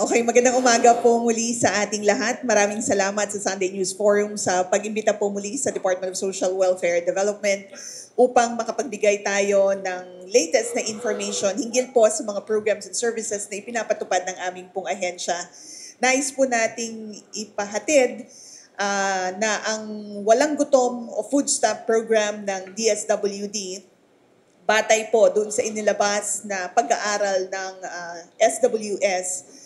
Okay, magandang umaga po muli sa ating lahat. Maraming salamat sa Sunday News Forum sa pag-imbita po muli sa Department of Social Welfare and Development upang makapagbigay tayo ng latest na information hinggil po sa mga programs and services na ipinapatupad ng aming pong ahensya. Nais po nating ipahatid na ang Walang Gutom o Food Stamp Program ng DSWD batay po doon sa inilabas na pag-aaral ng SWS,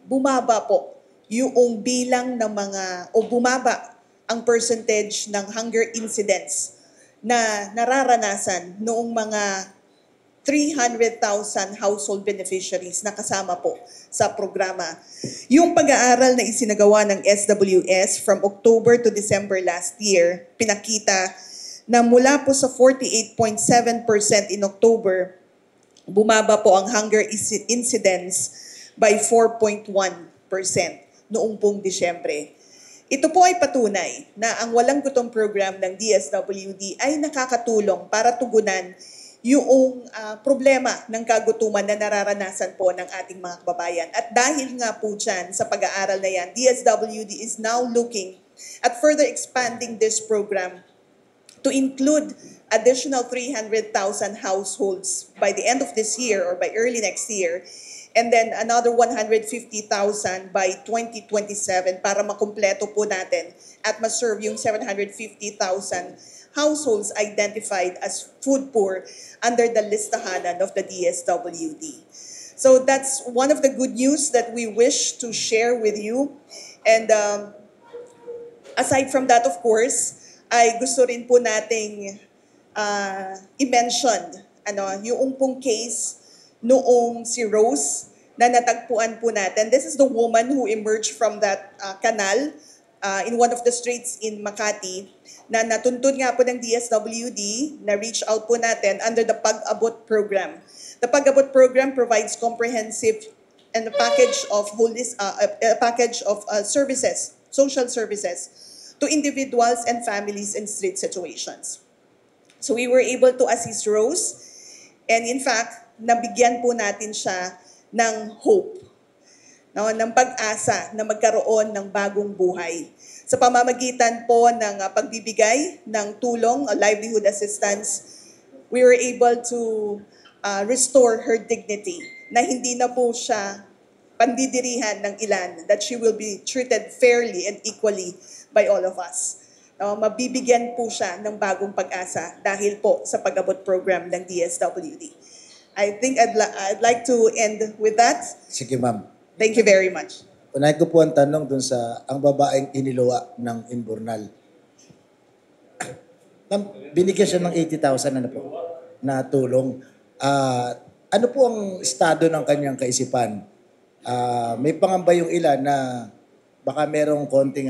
bumaba po yung bilang ng mga, o bumaba ang percentage ng hunger incidents na nararanasan noong mga 300,000 household beneficiaries na kasama po sa programa. Yung pag-aaral na isinagawa ng SWS from October to December last year, pinakita na mula po sa 48.7% in October, bumaba po ang hunger incidents by 4.1% noong pong Disyembre. Ito po ay patunay na ang Walang Gutom program ng DSWD ay nakakatulong para tugunan yung problema ng kagutuman na nararanasan po ng ating mga kababayan. At dahil nga po dyan sa pag-aaral na yan, DSWD is now looking at further expanding this program to include additional 300,000 households by the end of this year or by early next year, and then another 150,000 by 2027 para makumpleto po natin at ma-serve yung 750,000 households identified as food poor under the listahanan of the DSWD. So that's one of the good news that we wish to share with you. And aside from that, of course, ay gusto rin po nating i-mention yung pong case noong si Rose na natagpuan po natin. This is the woman who emerged from that canal in one of the streets in Makati na natuntun nga po ng DSWD na reach out po natin under the Pag-abot program. The Pag-abot program provides comprehensive and a package of services, social services to individuals and families in street situations. So we were able to assist Rose, and in fact, nabigyan po natin siya ng hope, ng pag-asa na magkaroon ng bagong buhay. Sa pamamagitan po ng pagbibigay ng tulong, livelihood assistance, we were able to restore her dignity, na hindi na po siya pandidirihan ng ilan, that she will be treated fairly and equally by all of us. Mabibigyan po siya ng bagong pag-asa dahil po sa Pag-abot program ng DSWD. I think I'd like to end with that. Sige, ma'am. Thank you very much. Unahin ko po ang tanong dun sa ang babaeng iniluwa ng Imbornal. Ma'am, binigyan siya ng 80,000 na tulong. Ano po ang estado ng kanyang kaisipan? May pangamba yung ilan na baka merong konting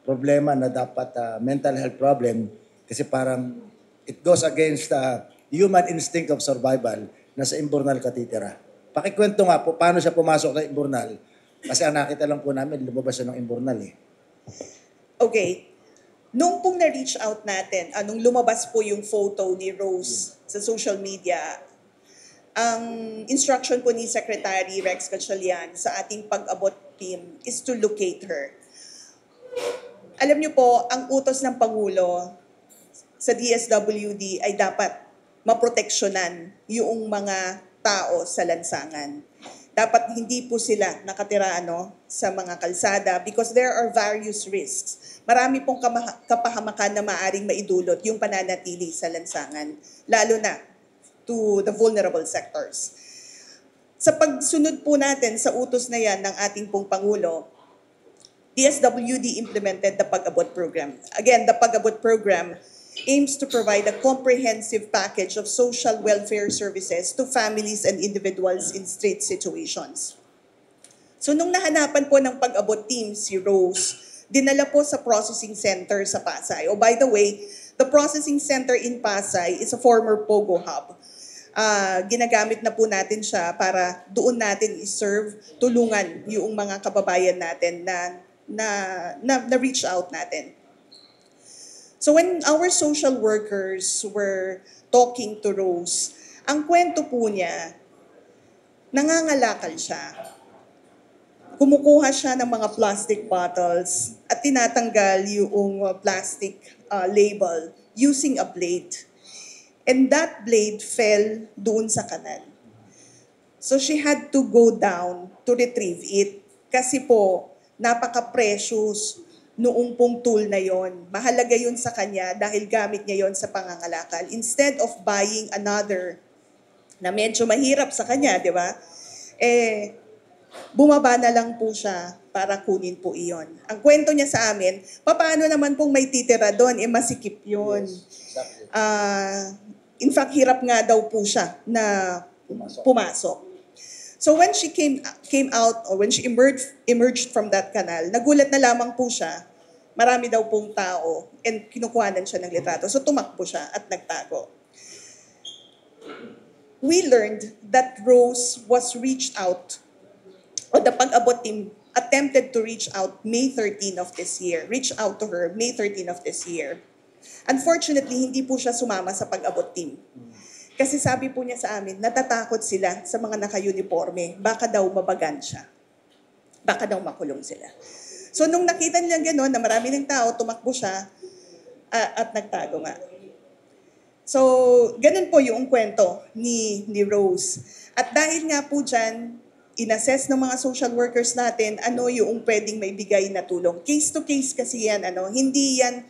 problema na dapat mental health problem kasi parang it goes against human instinct of survival na sa Imbornal katitira. Pakikwento nga po, paano siya pumasok ng Imbornal? Kasi ang nakita lang po namin, lumabas siya ng Imbornal eh. Okay. Nung pong na-reach out natin, nung lumabas po yung photo ni Rose sa social media, ang instruction po ni Secretary Rex Gatchalian sa ating Pag-abot team is to locate her. Alam niyo po, ang utos ng Pangulo sa DSWD ay dapat maproteksyonan yung mga tao sa lansangan. Dapat hindi po sila nakatira sa mga kalsada because there are various risks. Marami pong kapahamakan na maaring maidulot yung pananatili sa lansangan, lalo na to the vulnerable sectors. Sa pagsunod po natin sa utos na yan ng ating pong Pangulo, DSWD implemented the Pag-abot program. Again, the Pag-abot program aims to provide a comprehensive package of social welfare services to families and individuals in street situations. So nung nahanapan po ng Pag-abot team si Rose, dinala po sa processing center sa Pasay. Oh, by the way, the processing center in Pasay is a former Pogo hub. Ginagamit na po natin siya para doon natin i-serve, tulungan yung mga kababayan natin na reach out natin. So when our social workers were talking to Rose, ang kwento po niya, nangangalakal siya. kumukuha siya ng mga plastic bottles at tinatanggal yung plastic label using a blade. And that blade fell doon sa kanal. So she had to go down to retrieve it kasi po napaka-precious noong pong tool na yon. Mahalaga yun sa kanya dahil gamit niya yon sa pangangalakal. Instead of buying another na medyo mahirap sa kanya, di ba? Bumaba na lang po siya para kunin po iyon. Ang kwento niya sa amin, paano naman pong may titira doon, masikip yun. Exactly. In fact, hirap nga daw po siya na pumasok. So when she came out, or when she emerged from that canal, nagulat na lamang po siya, marami daw pong tao, and kinukuhanan siya ng litrato. So tumakbo siya at nagtago. We learned that Rose was reached out, or the Pag-abot team attempted to reach out May 13 of this year. Reach out to her May 13 of this year. Unfortunately, hindi po siya sumama sa Pag-abot team. Kasi sabi po niya sa amin, natatakot sila sa mga naka-uniforme. Baka daw mabagan siya. Baka daw makulong sila. So nung nakita niya gano'n, na marami ng tao, tumakbo siya at nagtago nga. So, ganun po yung kwento ni Rose. At dahil nga po dyan, inassess ng mga social workers natin ano yung pwedeng maibigay na tulong. Case to case kasi yan, hindi yan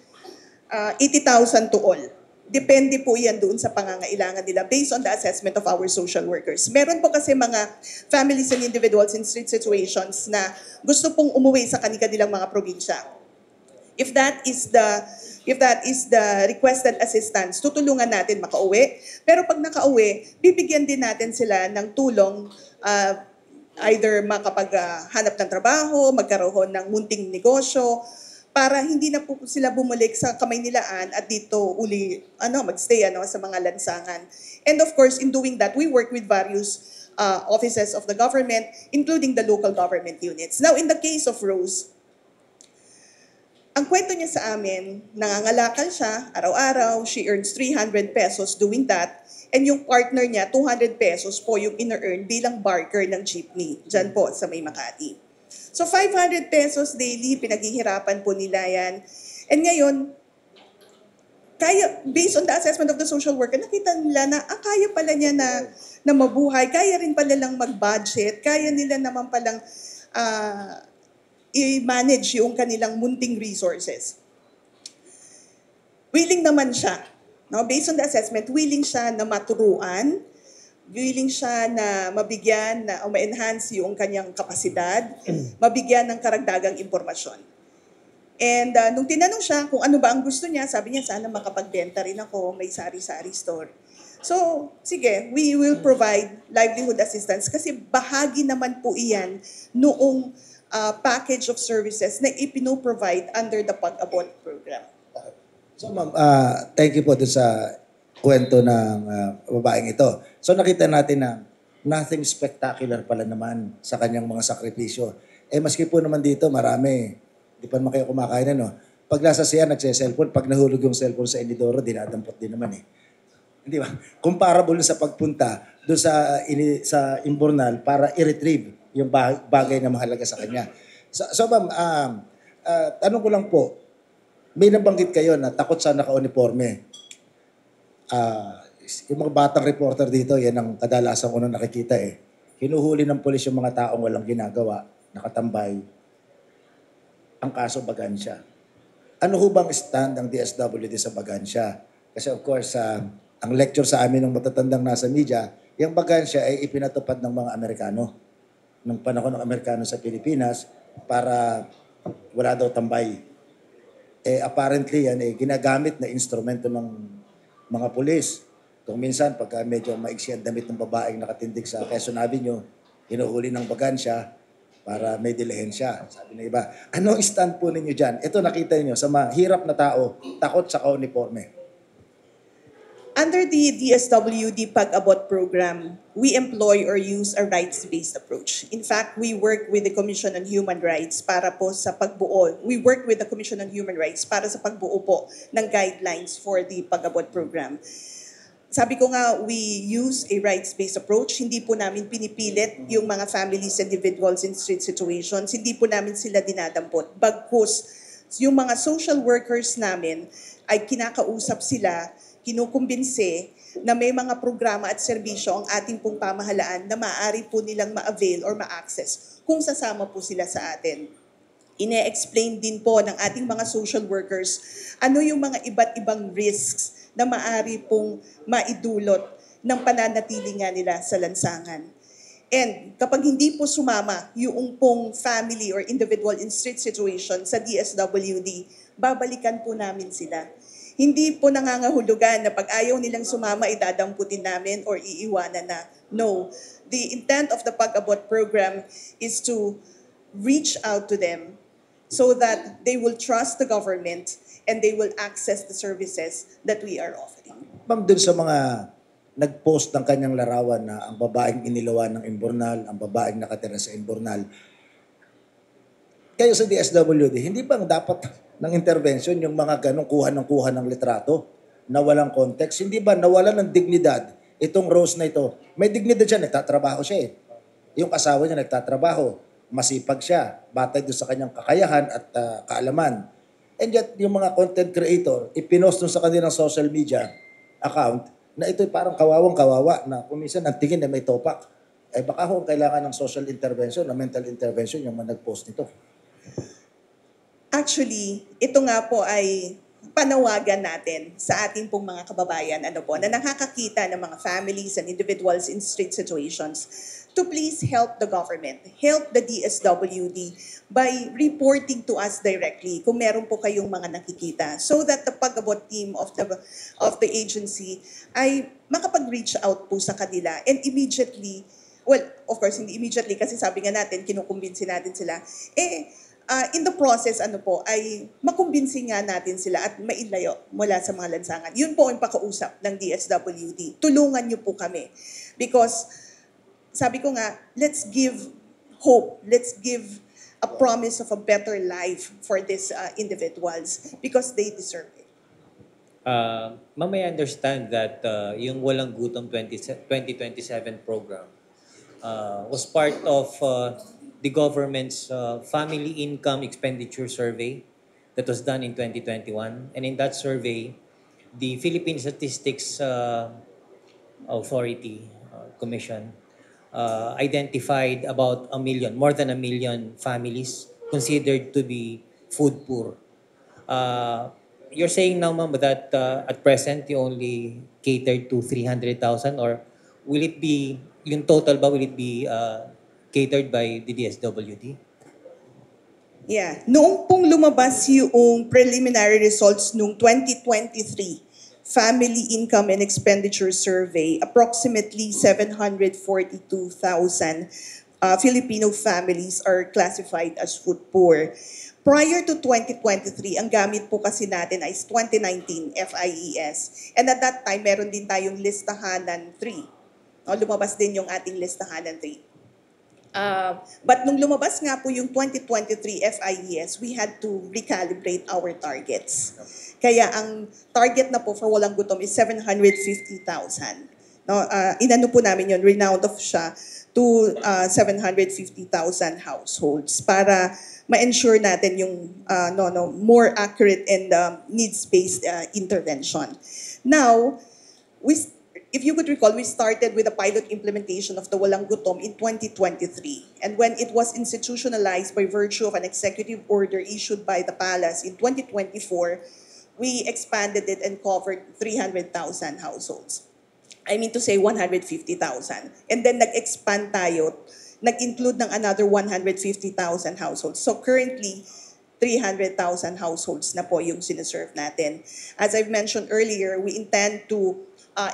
80,000 to all. Depende po yan doon sa pangangailangan nila based on the assessment of our social workers. Meron po kasi mga families and individuals in street situations na gusto pong umuwi sa kanilang mga probinsya. If that is the requested assistance, tutulungan natin makauwi. Pero pag nakauwi, bibigyan din natin sila ng tulong either makapaghanap ng trabaho, magkaroon ng munting negosyo, para hindi na po sila bumalik sa Kamaynilaan at dito magstay sa mga lansangan. And of course, in doing that, we work with various offices of the government, including the local government units. Now, in the case of Rose, ang kwento niya sa amin, nangangalakal siya araw-araw, she earns 300 pesos doing that, and yung partner niya, 200 pesos po yung ina-earn bilang barker ng jeepney, dyan po sa May Makati. So 500 pesos daily, pinaghihirapan po nila yan. And ngayon, based on the assessment of the social worker, nakita nila na kaya pala niya na mabuhay, kaya rin pala lang mag-budget, kaya nila naman palang i-manage yung kanilang munting resources. Willing naman siya. Based on the assessment, willing siya na maturuan, willing siya na mabigyan o ma-enhance yung kanyang kapasidad, mabigyan ng karagdagang impormasyon. And nung tinanong siya kung ano ba ang gusto niya, sabi niya, sana makapagbenta rin ako, may sari-sari store. So, sige, we will provide livelihood assistance kasi bahagi naman po iyan noong package of services na ipino-provide under the Pag-abot program. So ma'am, thank you po doon sa kwento ng babaeng ito. So nakita natin na nothing spectacular pala naman sa kanyang mga sakripisyo. Maski po naman dito, marami. Di pa naman kayo kumakain, Pag nasa siya, nagse-cellphone. Pag nahulog yung cellphone sa inidoro, dinadampot din naman Hindi ba? Comparable sa pagpunta doon sa imbornal para i-retrieve yung bagay na mahalaga sa kanya. So ma'am, tanong ko lang po, may nabanggit kayo na takot sa naka-uniforme. Yung mga batang reporter dito, yan ang kadalasan ko nung nakikita Hinuhuli ng polis yung mga taong walang ginagawa, nakatambay. Ang kaso, bagansya. Ano ho bang stand ng DSWD sa bagansya? Kasi of course, ang lecture sa amin ng matatandang nasa media, yung bagansya ay ipinatupad ng mga Amerikano. Nung panahon ng Amerikano sa Pilipinas, para wala daw tambay. Apparently, yan ginagamit na instrumento ng mga pulis. Kung minsan, pagka medyo maiksi ang damit ng babaeng nakatindig sa Quezon Avenue, hinuhuli ng bagansya para may dilihensya. Sabi ng iba, ano ang stand po ninyo dyan? Ito nakita niyo sa mahirap na tao, takot sa ka-uniforme. Under the DSWD Pag-abot program, we employ or use a rights-based approach. In fact, we work with the Commission on Human Rights para po sa pagbuo. We work with the Commission on Human Rights para sa pagbuo po ng guidelines for the Pag-abot program. sabi ko nga, we use a rights-based approach. Hindi po namin pinipilit yung mga families, individuals in street situations. Hindi po namin sila dinadampot. Bagkus, yung mga social workers namin ay kinakausap sila, kinukumbinse na may mga programa at serbisyo ang ating pong pamahalaan na maaari po nilang ma-avail or ma-access kung sasama po sila sa atin. Ine-explain din po ng ating mga social workers ano yung mga iba't ibang risks na maaari pong maidulot ng pananatili nga nila sa lansangan. And kapag hindi po sumama yung pong family or individual in street situation sa DSWD, babalikan po namin sila. Hindi po nangangahulugan na pag ayaw nilang sumama, idadamputin namin or iiwanan na. No. The intent of the Pag-abot program is to reach out to them so that they will trust the government and they will access the services that we are offering. Ma'am, dun sa mga nag-post ng kanyang larawan na ang babaeng inilawan ng Imbornal, ang babaeng nakatira sa Imbornal, kayo sa DSWD, hindi bang dapat ng intervention yung mga ganong kuha ng litrato na walang context? Hindi ba nawalan ng dignidad itong Rose na ito? May dignidad siya, nagtatrabaho siya eh. Yung asawa niya nagtatrabaho, masipag siya, batay doon sa kanyang kakayahan at kaalaman. And yet, yung mga content creator, ipinost doon sa kanilang social media account na ito'y parang kawawang-kawawa na kung minsan ang tingin na may topak. Eh baka kung kailangan ng social intervention, ng mental intervention yung mga nag-post nito. Actually, ito nga po ay panawagan natin sa ating pong mga kababayan na nakakakita ng mga families and individuals in street situations to please help the government, help the DSWD by reporting to us directly kung meron po kayong mga nakikita so that the Pag-abot team of the agency ay makapag-reach out po sa kanila and immediately, well, of course, hindi immediately kasi sabi nga natin, kinukumbinsi natin sila, in the process, ay makumbinsi nga natin sila at mailayo mula sa mga lansangan. Yun po ang pakausap ng DSWD. Tulungan niyo po kami. Because, sabi ko nga, let's give hope. Let's give a promise of a better life for these individuals because they deserve it. Ma'am, I understand that yung Walang Gutom 2027 program was part of the government's family income expenditure survey that was done in 2021. And in that survey, the Philippine Statistics Authority Commission identified about more than a million families considered to be food poor. You're saying now, ma'am, that at present you only catered to 300,000 or will it be, yung total ba, will it be catered by the DSWD? Yeah. Noong pong lumabas yung preliminary results noong 2023 Family Income and Expenditure Survey, approximately 742,000 Filipino families are classified as food poor. Prior to 2023, ang gamit po kasi natin ay 2019 FIES. And at that time, meron din tayong listahanan 3. Lumabas din yung ating listahanan 3. But nung lumabas nga po yung 2023 FIES, we had to recalibrate our targets. Kaya ang target na po for Walang Gutom is 750,000. Inano po namin yun, renowned off siya to 750,000 households para ma-ensure natin yung more accurate and needs-based intervention. Now, if you could recall, we started with a pilot implementation of the Walang Gutom in 2023. And when it was institutionalized by virtue of an executive order issued by the Palace in 2024, we expanded it and covered 300,000 households. I mean to say 150,000. And then nag-expand tayo, nag-include ng another 150,000 households. So currently, 300,000 households na po yung sinaserve natin. As I've mentioned earlier, we intend to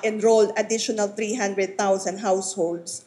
enroll additional 300,000 households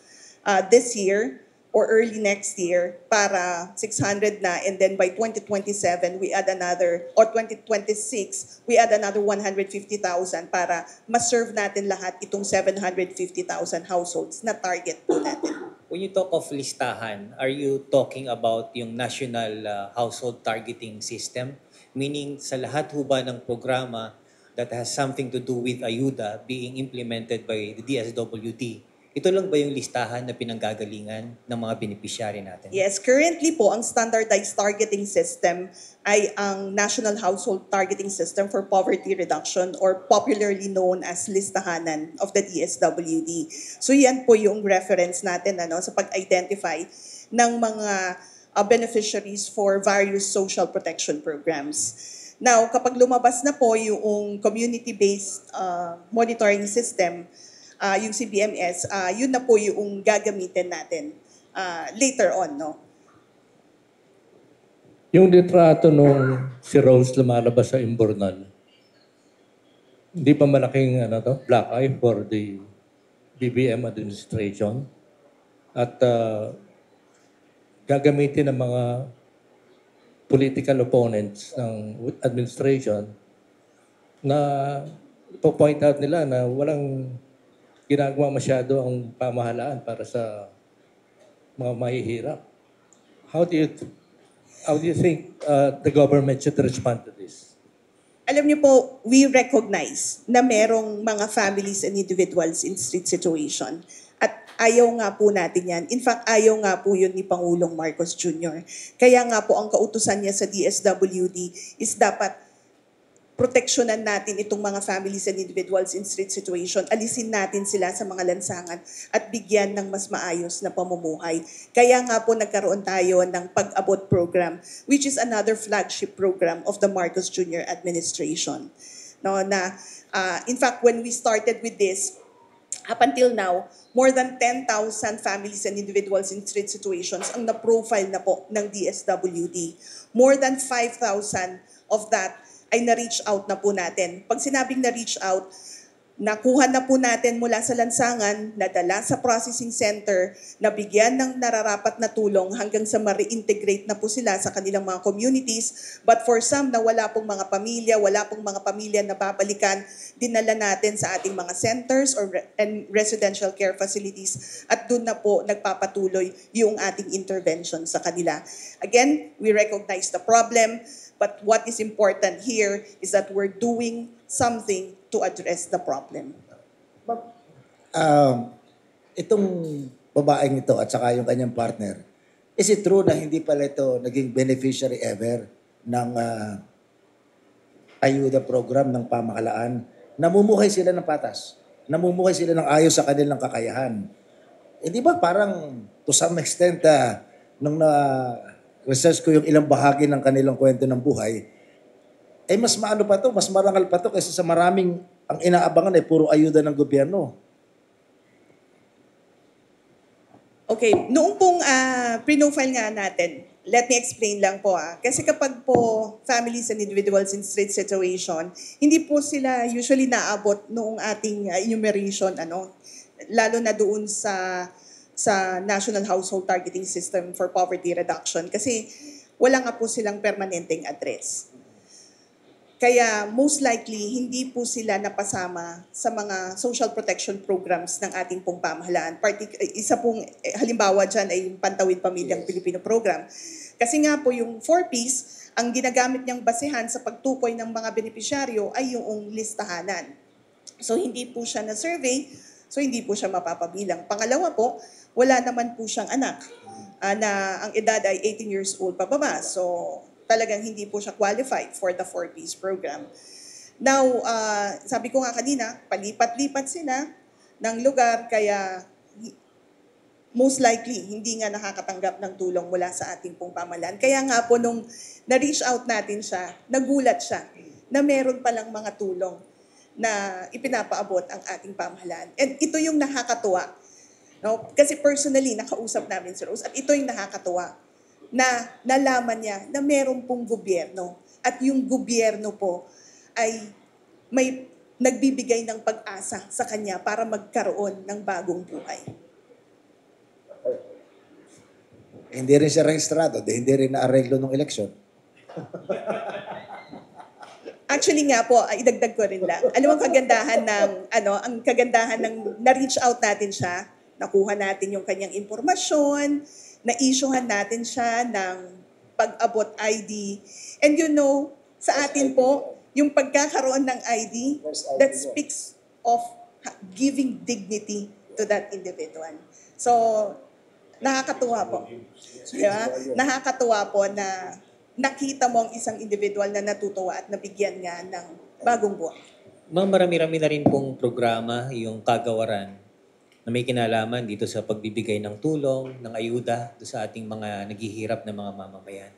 this year or early next year para 600 na, and then by 2027 we add another, or 2026 we add another 150,000 para ma-serve natin lahat itong 750,000 households na target po natin. When you talk of listahan, are you talking about yung national household targeting system? Meaning sa lahat ho ba ng programa that has something to do with ayuda being implemented by the DSWD. Ito lang ba yung listahan na pinanggagalingan ng mga beneficiary natin? Yes, currently po, ang standardized targeting system ay ang National Household Targeting System for Poverty Reduction or popularly known as listahanan of the DSWD. So yan po yung reference natin sa pag-identify ng mga beneficiaries for various social protection programs. Now, kapag lumabas na po yung community-based monitoring system, yung CBMS, yun na po yung gagamitin natin later on, no? Yung litrato nung si Rose lumalabas sa Imbornal, hindi pa malaking black eye for the BBM administration at gagamitin ng mga political opponents ng administration na po-point out nila na walang ginagawa masyado ang pamahalaan para sa mga mahihirap. How do you think the government should respond to this? Alam niyo po, we recognize na merong mga families and individuals in street situation. At ayaw nga po natin yan. In fact, ayaw nga po yun ni Pangulong Marcos Jr. Kaya nga po ang kautusan niya sa DSWD is dapat proteksyonan natin itong mga families and individuals in street situation. Alisin natin sila sa mga lansangan at bigyan ng mas maayos na pamumuhay. Kaya nga po nagkaroon tayo ng Pag-abot program, which is another flagship program of the Marcos Jr. administration. No, in fact, when we started with this, up until now, more than 10,000 families and individuals in street situations ang na-profile na po ng DSWD. More than 5,000 of that ay na-reach out na po natin. Pag sinabing na-reach out, nakuha na po natin mula sa lansangan, nadala sa processing center, nabigyan ng nararapat na tulong hanggang sa ma-reintegrate na po sila sa kanilang mga communities. But for some na wala pong mga pamilya na babalikan, dinala natin sa ating mga centers and residential care facilities at doon na po nagpapatuloy yung ating intervention sa kanila. Again, we recognize the problem, but what is important here is that we're doing something to address the problem. Itong babaeng ito at saka yung kanyang partner, is it true na hindi pala ito naging beneficiary ever ng ayuda program ng pamahalaan? Namumuhay sila ng patas. Namumuhay sila ng ayos sa kanilang kakayahan. Hindi ba parang to some extent, nung research ko yung ilang bahagi ng kanilang kwento ng buhay, mas maano pa to, mas marangal pa to kaysa sa maraming ang inaabangan ay puro ayuda ng gobyerno. Okay, noong pong pre-profile nga natin, let me explain lang po. Kasi kapag po families and individuals in street situation, hindi po sila usually naabot noong ating enumeration, lalo na doon sa National Household Targeting System for Poverty Reduction kasi wala nga po silang permanenteng address. Kaya most likely, hindi po sila napasama sa mga social protection programs ng ating pong pamahalaan. Isa pong halimbawa dyan ay yung Pantawid Pamilyang Pilipino Program. Kasi nga po yung 4Ps, ang ginagamit niyang basehan sa pagtukoy ng mga benepisyaryo ay yung listahanan. So hindi po siya na-survey, so hindi po siya mapapabilang. Pangalawa po, wala naman po siyang anak na ang edad ay 18 years old pababa. So talagang hindi po siya qualified for the 4Ps program. Now, sabi ko nga kanina, palipat-lipat sila ng lugar kaya most likely hindi nga nakakatanggap ng tulong mula sa ating pong pamahalaan. Kaya nga po nung na-reach out natin siya, nagulat siya na meron palang mga tulong na ipinapaabot ang ating pamahalaan. And ito yung nakakatuwa. No? Kasi personally, nakausap namin si Rose at ito yung nakakatuwa na nalaman niya na meron pong gobyerno. At yung gobyerno po ay may nagbibigay ng pag-asa sa kanya para magkaroon ng bagong buhay. Hindi rin siya rehistrado, hindi rin na-areglo ng eleksyon. Actually nga po, idagdag ko rin lang. Alam mo ang kagandahan ng na-reach out natin siya, nakuha natin yung kanyang impormasyon, na-issuehan natin siya ng pag-abot ID. And sa atin po, yung pagkakaroon ng ID that speaks of giving dignity to that individual. So, nakakatuwa po. Diba? Nakakatuwa po na nakita mo ang isang individual na natutuwa at nabigyan nga ng bagong buhay. Ma'am, marami-rami na rin pong programa yung kagawaran na may kinalaman dito sa pagbibigay ng tulong, ng ayuda sa ating mga naghihirap na mga mamamayan.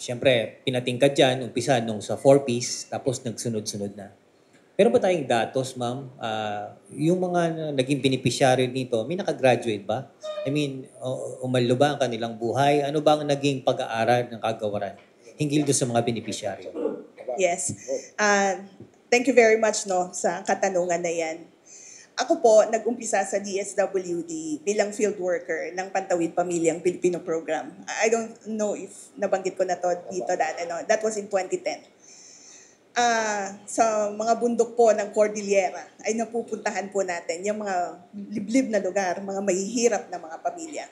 Siyempre, pinatingkad dyan, umpisa nung sa 4Ps, tapos nagsunod-sunod na. Meron ba tayong datos, ma'am? Yung mga naging beneficiary nito, may nakagraduate ba? I mean, umallo ba ang kanilang buhay? Ano ba ang naging pag-aaral ng kagawaran hinggil doon sa mga beneficiary? Yes. Thank you very much sa katanungan na yan. Ako po, nag-umpisa sa DSWD bilang field worker ng Pantawid Pamilyang Pilipino Program. I don't know if nabanggit ko na to dito dati. No? That was in 2010. Sa mga bundok po ng Cordillera ay napupuntahan po natin yung mga liblib na lugar, mga mahihirap na mga pamilya.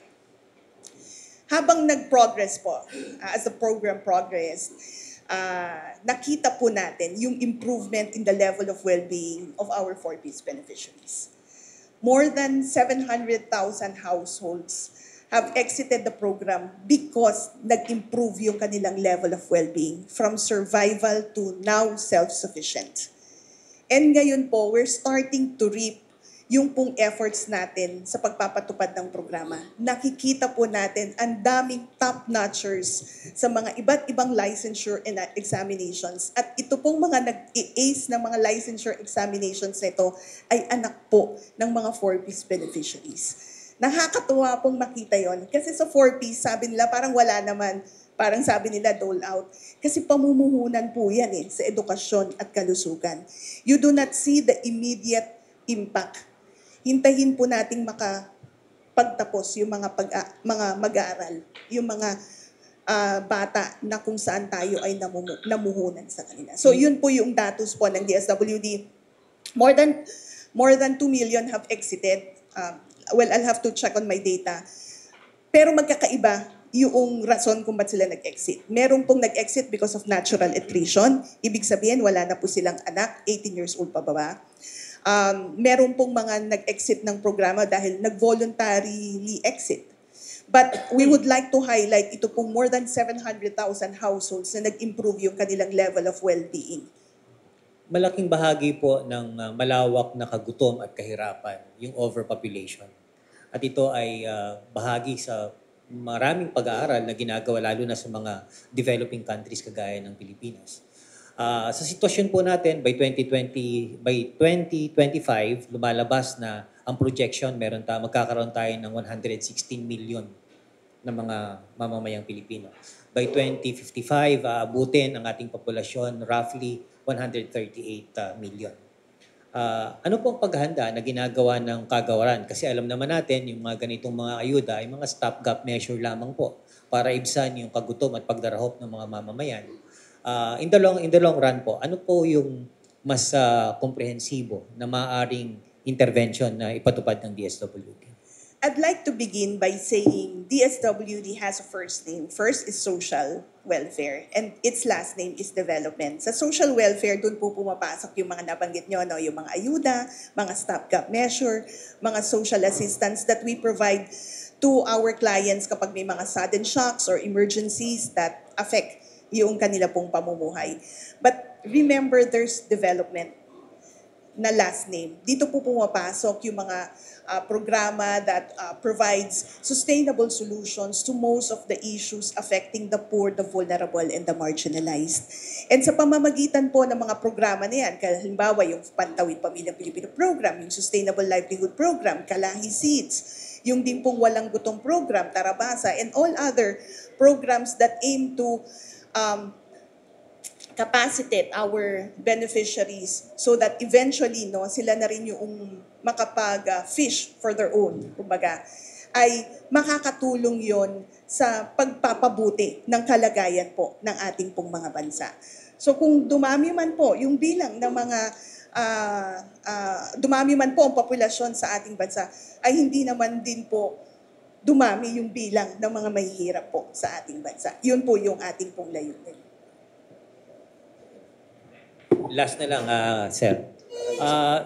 Habang nag-progress po, as the program progressed, nakita po natin yung improvement in the level of well-being of our 4Ps beneficiaries. More than 700,000 households have exited the program because nag-improve yung kanilang level of well-being from survival to now self-sufficient. And ngayon po, we're starting to reap yung pong efforts natin sa pagpapatupad ng programa. Nakikita po natin ang daming top-notchers sa mga iba't ibang licensure and examinations. At ito pong mga nag-i-ace ng mga licensure examinations nito ay anak po ng mga 4Ps beneficiaries. Nakakatuwa pong makita yon. Kasi sa 4Ps, sabi nila parang wala naman, parang sabi nila dole out. Kasi pamumuhunan po yan sa edukasyon at kalusugan. You do not see the immediate impact. Hintayin po nating makapagtapos yung mga mag-aaral, yung mga bata na kung saan tayo ay namuhunan sa kanila. So yun po yung datos po ng DSWD. More than 2 million have exited. Well, I'll have to check on my data. Pero magkakaiba yung rason kung ba't sila nag-exit. Meron pong nag-exit because of natural attrition. Ibig sabihin, wala na po silang anak, 18 years old pa ba? Meron pong mga nag-exit ng programa dahil nag-voluntarily exit. But we would like to highlight ito pong more than 700,000 households na nag-improve yung kanilang level of well-being. Malaking bahagi po ng malawak na kagutom at kahirapan, yung overpopulation. At ito ay bahagi sa maraming pag-aaral na ginagawa lalo na sa mga developing countries kagaya ng Pilipinas. Sa sitwasyon po natin, by 2025, lumalabas na ang projection, magkakaroon tayo ng 116 million na mga mamamayang Pilipino. By 2055, aabutin ang ating populasyon roughly 138 million. Ano pong paghahanda na ginagawa ng kagawaran? Kasi alam naman natin, yung mga ganitong mga ayuda ay mga stopgap measure lamang po para ibsan yung kagutom at pagdarahop ng mga mamamayan. In the long run po, ano po yung mas komprehensibo na maaaring intervention na ipatupad ng DSWD? I'd like to begin by saying DSWD has a first name. First is social welfare and its last name is development. Sa social welfare, dun po pumapasok yung mga nabanggit nyo, yung mga ayuda, mga stopgap measure, mga social assistance that we provide to our clients kapag may mga sudden shocks or emergencies that affect yung kanila pong pamumuhay. But remember, there's development na last name. Dito po pumapasok yung mga programa that provides sustainable solutions to most of the issues affecting the poor, the vulnerable, and the marginalized. And sa pamamagitan po ng mga programa na yan, halimbawa yung Pantawid Pamilyang Pilipino Program, yung Sustainable Livelihood Program, Kalahi Seeds, yung din pong Walang Gutom Program, Tarabasa, and all other programs that aim to capacitate our beneficiaries so that eventually sila na rin yung makapag-fish for their own, kumbaga, ay makakatulong yon sa pagpapabuti ng kalagayan po ng ating pong mga bansa. So kung dumami man po yung bilang ng mga dumami man po ang populasyon sa ating bansa, ay hindi naman din po dumami yung bilang ng mga mahihirap po sa ating bansa. Yun po yung ating pong layunin. Last na lang, sir.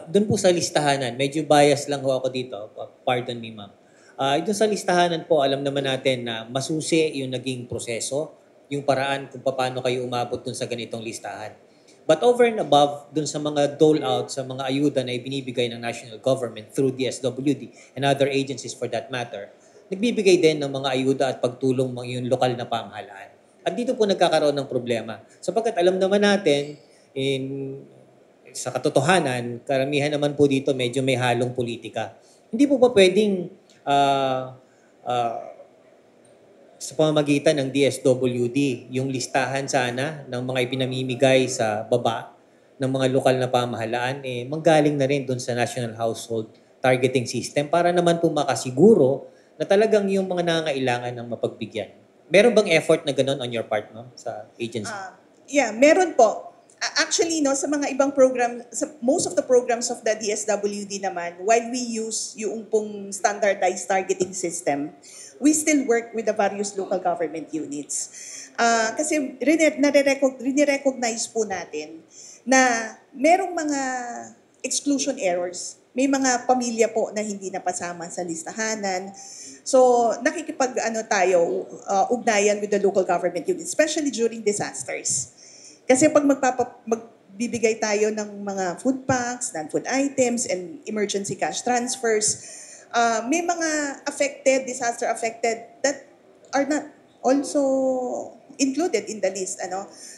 Doon po sa listahanan, medyo bias lang ho ako dito. Pardon me, ma'am. Doon sa listahanan po, alam naman natin na masusi yung naging proseso, yung paraan kung paano kayo umabot doon sa ganitong listahan. But over and above, doon sa mga dole-out, sa mga ayuda na ibinibigay ng national government through DSWD and other agencies for that matter, nagbibigay din ng mga ayuda at pagtulong yung lokal na pamahalaan. At dito po nagkakaroon ng problema. Sapagkat alam naman natin, sa katotohanan, karamihan naman po dito medyo may halong politika. Hindi po ba pwedeng sa pamamagitan ng DSWD, yung listahan sana ng mga ipinamimigay sa baba ng mga lokal na pamahalaan, manggaling na rin doon sa National Household Targeting System para naman po makasiguro na talagang yung mga nangangailangan ng mapagbigyan. Meron bang effort na ganun on your part, no, sa agency? Yeah, meron po. Actually, no, sa mga ibang program, sa most of the programs of the DSWD naman, while we use yung pong standardized targeting system, we still work with the various local government units. Kasi recognize po natin na merong mga exclusion errors. May mga pamilya po na hindi napasama sa listahanan. So, tayo, ugnayan with the local government units, especially during disasters. Kasi pag magbibigay tayo ng mga food packs, non-food items, and emergency cash transfers, may mga disaster affected that are not also included in the list.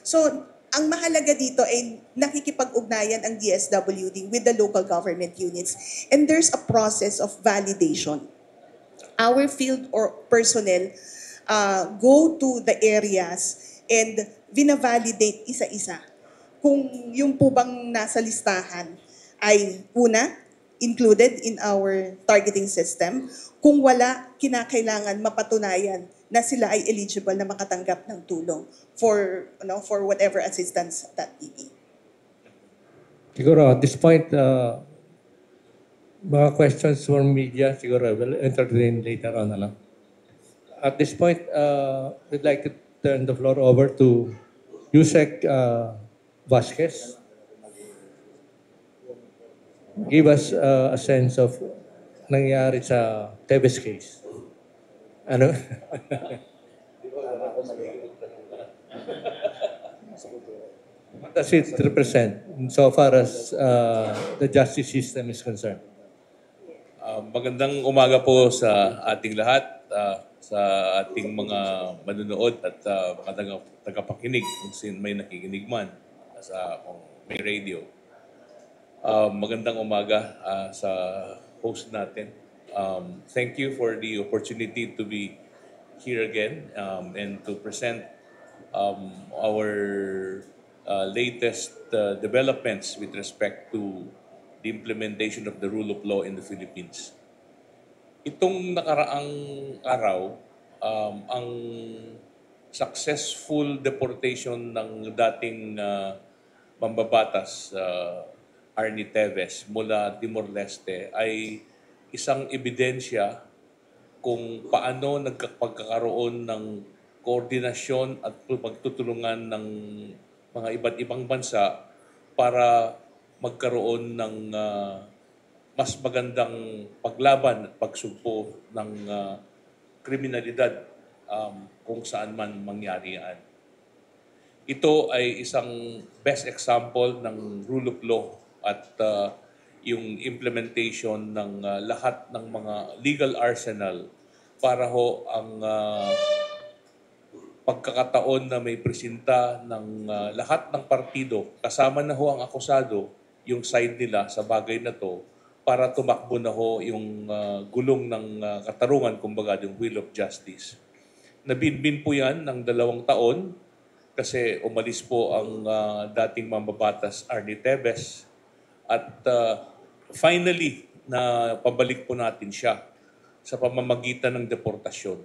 So, ang mahalaga dito ay nakikipag-ugnayan ang DSWD with the local government units. And there's a process of validation. Our field or personnel go to the areas and vina-validate isa-isa kung yung po bang nasa listahan ay una, included in our targeting system. Kung wala, kinakailangan mapatunayan na sila ay eligible na makatanggap ng tulong for whatever assistance that may be. Siguro, at this point, mga questions from media, siguro, we'll entertain later on. At this point, we'd like to turn the floor over to Yusek Vasquez. Give us a sense of nangyari sa Tevez case. Ano? What does it represent so far as the justice system is concerned? Magandang umaga po sa ating lahat, sa ating mga manunood at tagapakinig kung may nakikinig man kung may radio. Magandang umaga sa host natin. Thank you for the opportunity to be here again and to present our latest developments with respect to the implementation of the rule of law in the Philippines. Itong nakaraang araw, ang successful deportation ng dating mambabatas Arnie Tevez mula Timor-Leste ay isang ebidensya kung paano nagkapagkakaroon ng koordinasyon at pagtutulungan ng mga iba't ibang bansa para magkaroon ng mas magandang paglaban at pagsugpo ng kriminalidad kung saan man mangyari yan. Ito ay isang best example ng rule of law at yung implementation ng lahat ng mga legal arsenal para ho ang pagkakataon na may presinta ng lahat ng partido, kasama na ho ang akusado, yung side nila sa bagay na to, para tumakbo na ho yung gulong ng katarungan, kumbaga yung wheel of justice. Nabinbin po yan ng 2 taon kasi umalis po ang dating mambabatas Arnie Tevez at finally na pabalik po natin siya sa pamamagitan ng deportasyon.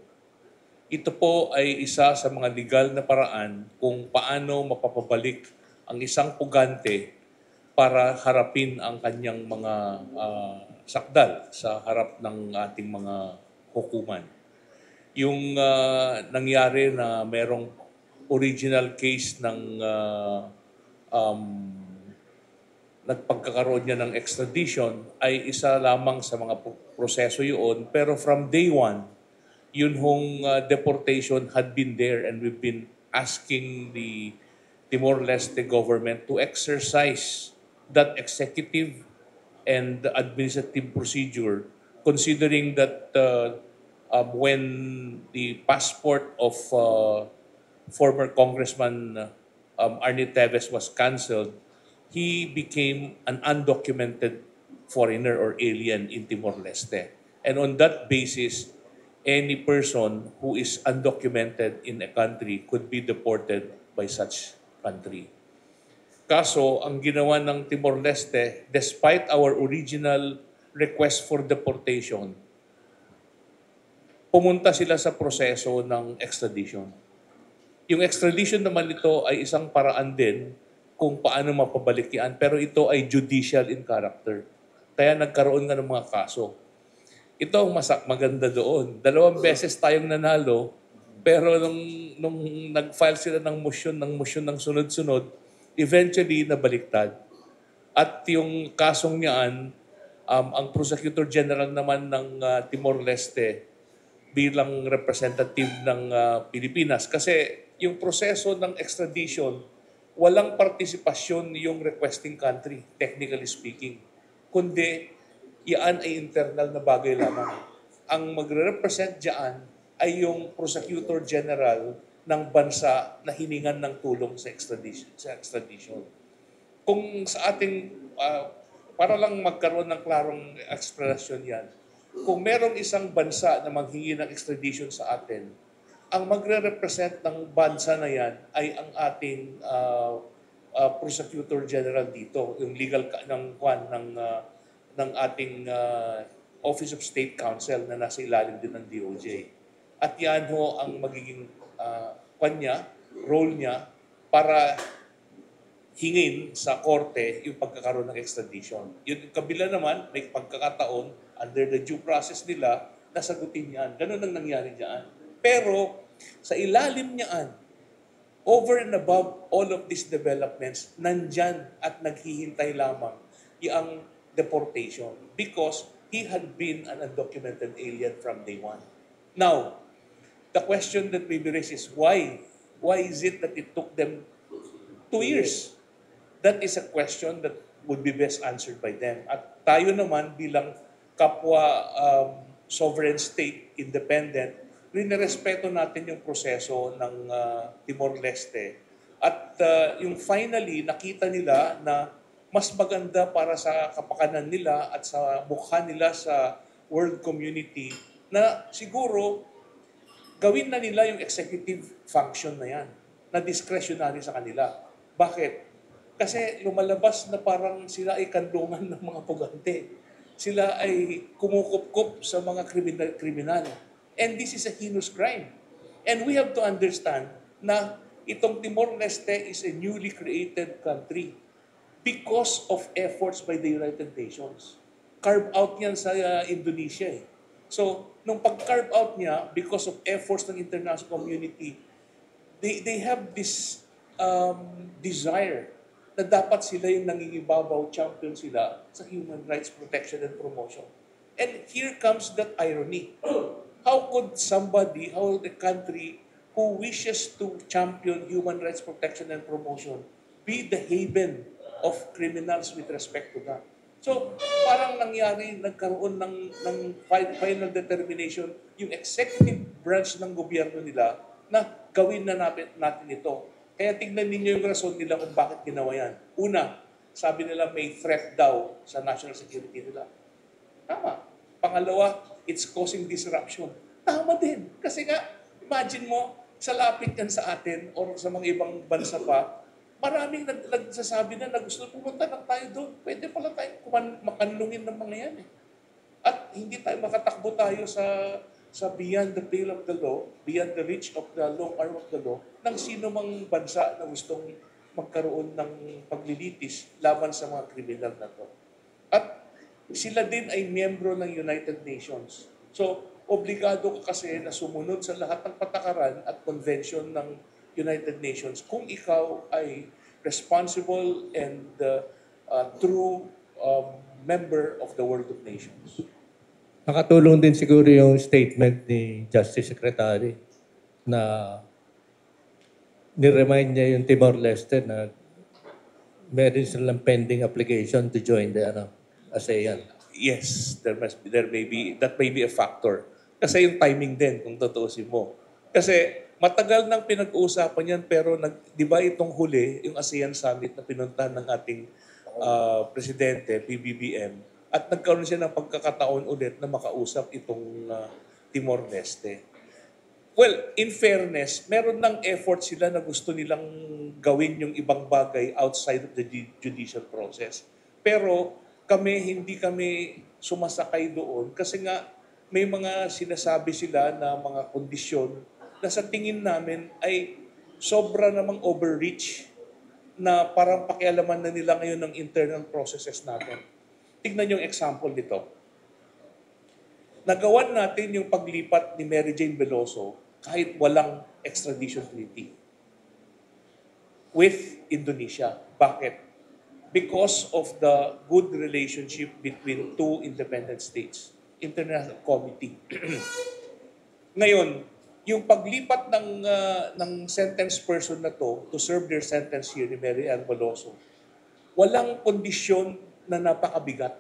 Ito po ay isa sa mga legal na paraan kung paano mapapabalik ang isang pugante para harapin ang kanyang mga sakdal sa harap ng ating mga hukuman. Yung nangyari na merong original case ng nagpagkakaroon niya ng extradition ay isa lamang sa mga proseso yun. Pero from day one, yun hong deportation had been there, and we've been asking the Timor-Leste government to exercise that executive and administrative procedure, considering that when the passport of former Congressman Arnie Teves was canceled, he became an undocumented foreigner or alien in Timor-Leste. And on that basis, any person who is undocumented in a country could be deported by such country. Kaso, ang ginawa ng Timor-Leste, despite our original request for deportation, pumunta sila sa proseso ng extradition. Yung extradition naman nito ay isang paraan din kung paano mapabalik yan, pero ito ay judicial in character. Kaya nagkaroon nga ng mga kaso. Ito ang maganda doon. 2 beses tayong nanalo, pero nung nag-file sila ng motion ng sunod-sunod, eventually nabaliktad. At yung kasong niyaan, ang Prosecutor General naman ng Timor-Leste bilang representative ng Pilipinas. Kasi yung proseso ng extradition, walang partisipasyon yung requesting country, technically speaking. Kundi, iyan ay internal na bagay lamang. Ang magre-represent diyan ay yung Prosecutor General ng bansa na hiningan ng tulong sa extradition. Kung sa ating, para lang magkaroon ng klarong explanation yan, kung merong isang bansa na maghingi ng extradition sa atin, ang magre-represent ng bansa na yan ay ang ating Prosecutor General dito, yung legal ng ating Office of State Counsel na nasa ilalim din ng DOJ. At yan ho ang magiging role niya para hingin sa korte yung pagkakaroon ng extradition. Yung kabila naman, may pagkakataon, under the due process nila, nasagutin yan. Ganun ang nangyari diyan. Pero sa ilalim niyaan, over and above all of these developments, nandyan at naghihintay lamang yung deportation because he had been an undocumented alien from day one. Now, the question that may be raised is why? Why is it that it took them 2 years? That is a question that would be best answered by them. At tayo naman bilang kapwa sovereign state, independent, rinerespeto natin yung proseso ng Timor-Leste. At yung finally, nakita nila na mas maganda para sa kapakanan nila at sa mukha nila sa world community na siguro gawin na nila yung executive function na yan, na discretionary sa kanila. Bakit? Kasi lumalabas na parang sila ay kandungan ng mga pugante. Sila ay kumukup-kup sa mga kriminal. And this is a heinous crime. And we have to understand na itong Timor-Leste is a newly created country because of efforts by the United Nations. Carve out yan sa Indonesia eh. So, nung pag-carve out niya, because of efforts ng international community, they have this desire na dapat sila yung nangingibabaw, champion sila sa human rights protection and promotion. And here comes that irony. How could the country who wishes to champion human rights protection and promotion be the haven of criminals with respect to that? So, parang nagkaroon ng final determination yung executive branch ng gobyerno nila na gawin na natin ito. Kaya tingnan ninyo yung rason nila kung bakit ginawa yan. Una, sabi nila may threat daw sa national security nila. Tama. Pangalawa, it's causing disruption. Tama din. Kasi nga, imagine mo, sa lapit yan sa atin or sa mga ibang bansa pa, maraming nagsasabi na gusto pumunta lang tayo doon. Pwede pala tayo makanlungin ng mga yan eh. At hindi tayo makatakbo tayo sa beyond the pale of the law, beyond the reach of the long arm of the law, ng sino mang bansa na gustong magkaroon ng paglilitis laban sa mga kriminal na to. At sila din ay miyembro ng United Nations. So, obligado ka kasi na sumunod sa lahat ng patakaran at convention ng United Nations kung ikaw ay responsible and true member of the world of nations. Nakatulong din siguro yung statement ni Justice Secretary na ni-remind niya yung Timor-Leste na meron silang pending application to join the ASEAN. Yes, that may be a factor. Kasi yung timing din, kung tutuusin mo. Kasi matagal nang pinag-uusapan yan, pero di ba itong huli, yung ASEAN Summit na pinuntahan ng ating presidente, PBBM, at nagkaroon siya ng pagkakataon ulit na makausap itong Timor-Leste. Well, in fairness, meron ng effort sila na gusto nilang gawin yung ibang bagay outside of the judicial process. Pero hindi kami sumasakay doon kasi nga may mga sinasabi sila na mga kondisyon na sa tingin namin ay sobra namang overreach na parang pakialaman na nila ngayon ng internal processes natin. Tignan yung example nito. Nagawan natin yung paglipat ni Mary Jane Veloso kahit walang extradition treaty with Indonesia. Bakit? Because of the good relationship between two independent states. International Committee. Ngayon, yung paglipat ng sentence person na to serve their sentence here ni Mary Ann Veloso, walang kondisyon na napakabigat.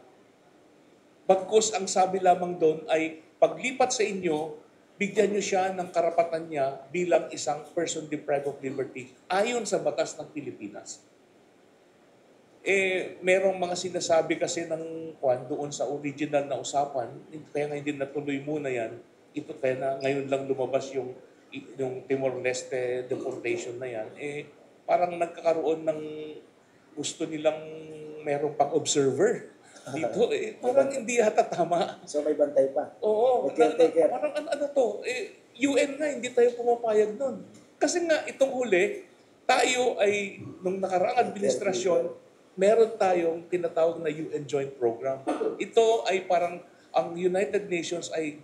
Bagkus ang sabi lamang doon ay paglipat sa inyo, bigyan nyo siya ng karapatan niya bilang isang person deprived of liberty ayon sa batas ng Pilipinas. Merong mga sinasabi kasi ng doon sa original na usapan, kaya nga hindi natuloy muna yan, ito kaya na ngayon lang lumabas yung Timor-Leste deportation na yan, parang nagkakaroon ng gusto nilang merong pang observer dito. Parang hindi yata tama. So may bantay pa. Oo. May caretaker. Parang ano to? UN nga, hindi tayo pumapayag nun. Kasi nga, itong huli, tayo ay, nung nakaraang administrasyon, meron tayong tinatawag na UN Joint Program. Ito ay parang, ang United Nations ay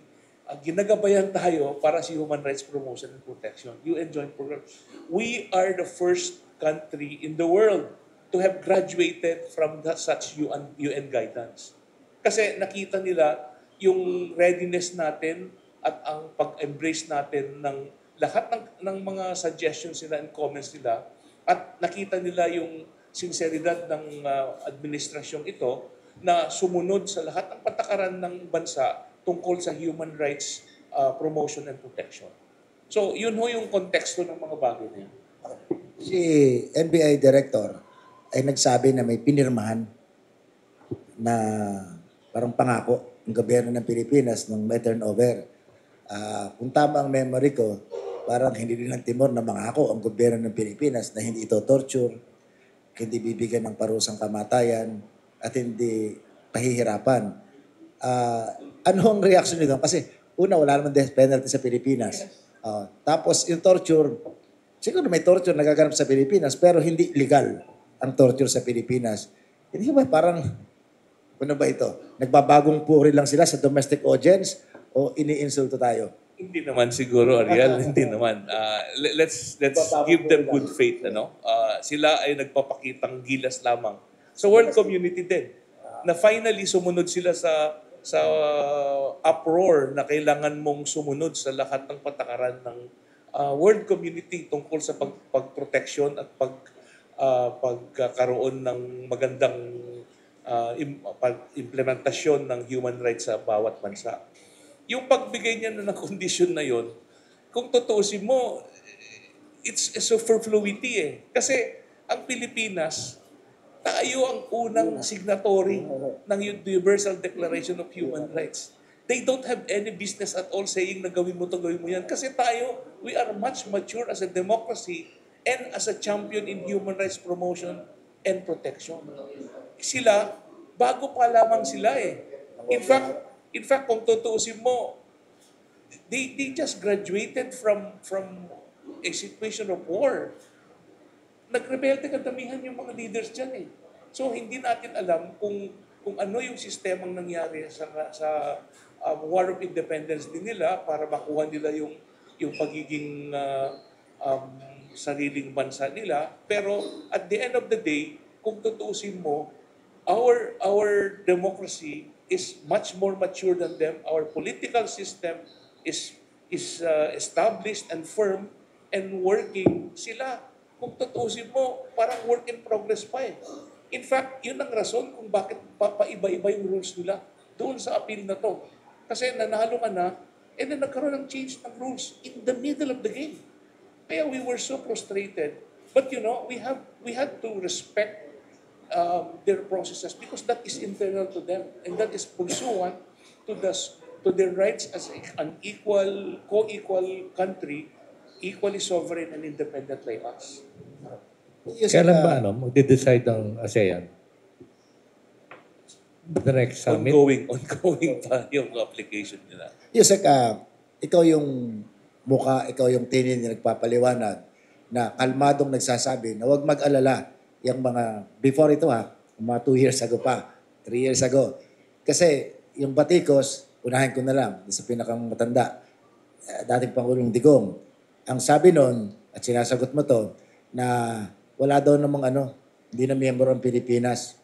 ginagabayan tayo para sa Human Rights Promotion and Protection. UN Joint Program. We are the first country in the world to have graduated from such UN guidance. Kasi nakita nila yung readiness natin at ang pag-embrace natin ng lahat ng mga suggestions nila and comments nila at nakita nila yung sinseridad ng administrasyong ito na sumunod sa lahat ng patakaran ng bansa tungkol sa human rights promotion and protection. So, yun ho yung konteksto ng mga bagay na yun. Si NBI Director ay nagsabi na may pinirmahan na parang pangako ng gobyerno ng Pilipinas nung may turnover. Kung tama ang memory ko, parang hindi din ng Timor na mangako ang gobyerno ng Pilipinas na hindi ito torture, hindi bibigyan ng parusang kamatayan, at hindi pahihirapan. Ano ang reaction nyo? Kasi una, wala naman death penalty sa Pilipinas. Tapos yung torture, siguro may torture nagaganap sa Pilipinas, pero hindi legal ang torture sa Pilipinas. Hindi ba parang, ano ba ito? Nagbabagong puri lang sila sa domestic audience o iniinsulto tayo? Hindi naman siguro, Ariel. Hindi naman. Let's give them good faith. Sila ay nagpapakitang gilas lamang. Sa world community din. Na finally sumunod sila sa uproar na kailangan mong sumunod sa lahat ng patakaran ng world community tungkol sa pagproteksyon at pagkakaroon ng magandang implementasyon ng human rights sa bawat bansa. Yung pagbigay niya ng kondisyon na yon, kung tutuusin mo, it's a superfluity Kasi ang Pilipinas, tayo ang unang signatory ng Universal Declaration of Human Rights. They don't have any business at all saying na gawin mo to, gawin mo yan. Kasi tayo, we are much mature as a democracy and as a champion in human rights promotion and protection. Sila, bago pa lamang sila In fact, kung tutuusin mo, they just graduated from a situation of war. Nagrebelte kadamihan yung mga leaders dyan So, hindi natin alam kung ano yung sistemang nangyari sa War of Independence din nila para makuha nila yung pagiging sariling bansa nila. Pero at the end of the day, kung tutuusin mo, our democracy is much more mature than them. Our political system is established and firm and working. Sila, kung tutusin mo, parang work in progress pa eh. In fact, yun ang rason kung bakit paiba-iba yung rules nila doon sa appeal na to. Kasi nanalo ka na, and then nagkaroon ng change ng rules in the middle of the game. Kaya we were so frustrated. But you know, we had to respect their processes because that is internal to them and that is pursuant to their rights as an equal, co-equal country, equally sovereign and independent like us. Yes, Kailan ba magde-decide ang ASEAN? The next summit? Ongoing pa yung application nila. Yusek, ikaw yung mukha, ikaw yung tinin na nagpapaliwanag na kalmadong nagsasabi na huwag mag-alala yung mga, before ito mga 2 years ago pa, 3 years ago. Kasi yung Batikos, unahin ko na lang, sa pinakang matanda, dating Pangulong Digong, ang sabi nun, at sinasagot mo to, na wala daw namang hindi na miyembro ang Pilipinas.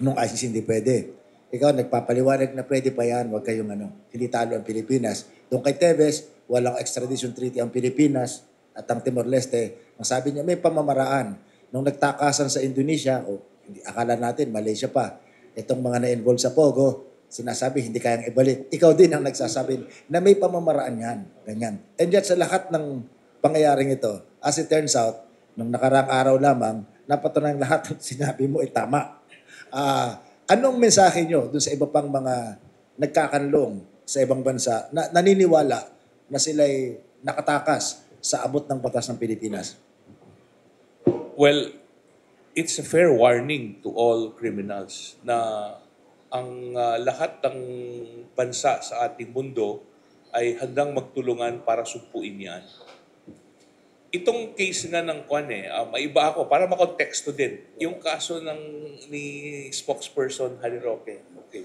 Nung ICC hindi pwede. Ikaw nagpapaliwanag na pwede pa yan, huwag kayong hindi talo ang Pilipinas. Doon kay Tevez, walang extradition treaty ang Pilipinas at ang Timor-Leste. Ang sabi niya, may pamamaraan. Nung nagtakasan sa Indonesia, akala natin, Malaysia pa, itong mga na-involve sa Pogo, sinasabi, hindi kayang ibalik. Ikaw din ang nagsasabi na may pamamaraan yan. Ganyan. And yet, sa lahat ng pangyayaring ito, as it turns out, nung nakaraang araw lamang, napatunang lahat ng sinabi mo ay tama. Anong mensahe nyo dun sa iba pang mga nagkakanlong sa ibang bansa na naniniwala na sila'y nakatakas sa abot ng batas ng Pilipinas? Well, it's a fair warning to all criminals na ang lahat ng bansa sa ating mundo ay handang magtulungan para sumpuin yan. Itong case nga ng maiba ako para makonteksto din. Yung kaso ni spokesperson Harry Roque. Okay.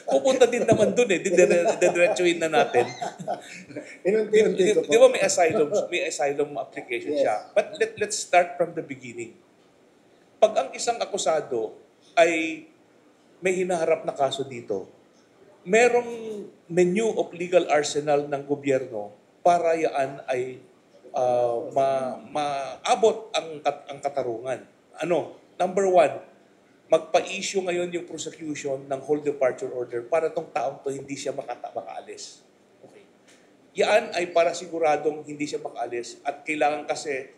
Pupunta din naman dun didiretsuhin na natin. Inunti-unti ko po. Di ba may asylum application siya? But let's start from the beginning. Pag ang isang akusado ay may hinaharap na kaso dito, merong menu of legal arsenal ng gobyerno para yaan ay maabot ang katarungan. Number 1, magpa-issue ngayon yung prosecution ng whole departure order para tong taong to hindi siya makaalis. Okay. Yan ay para siguradong hindi siya makaalis at kailangan kasi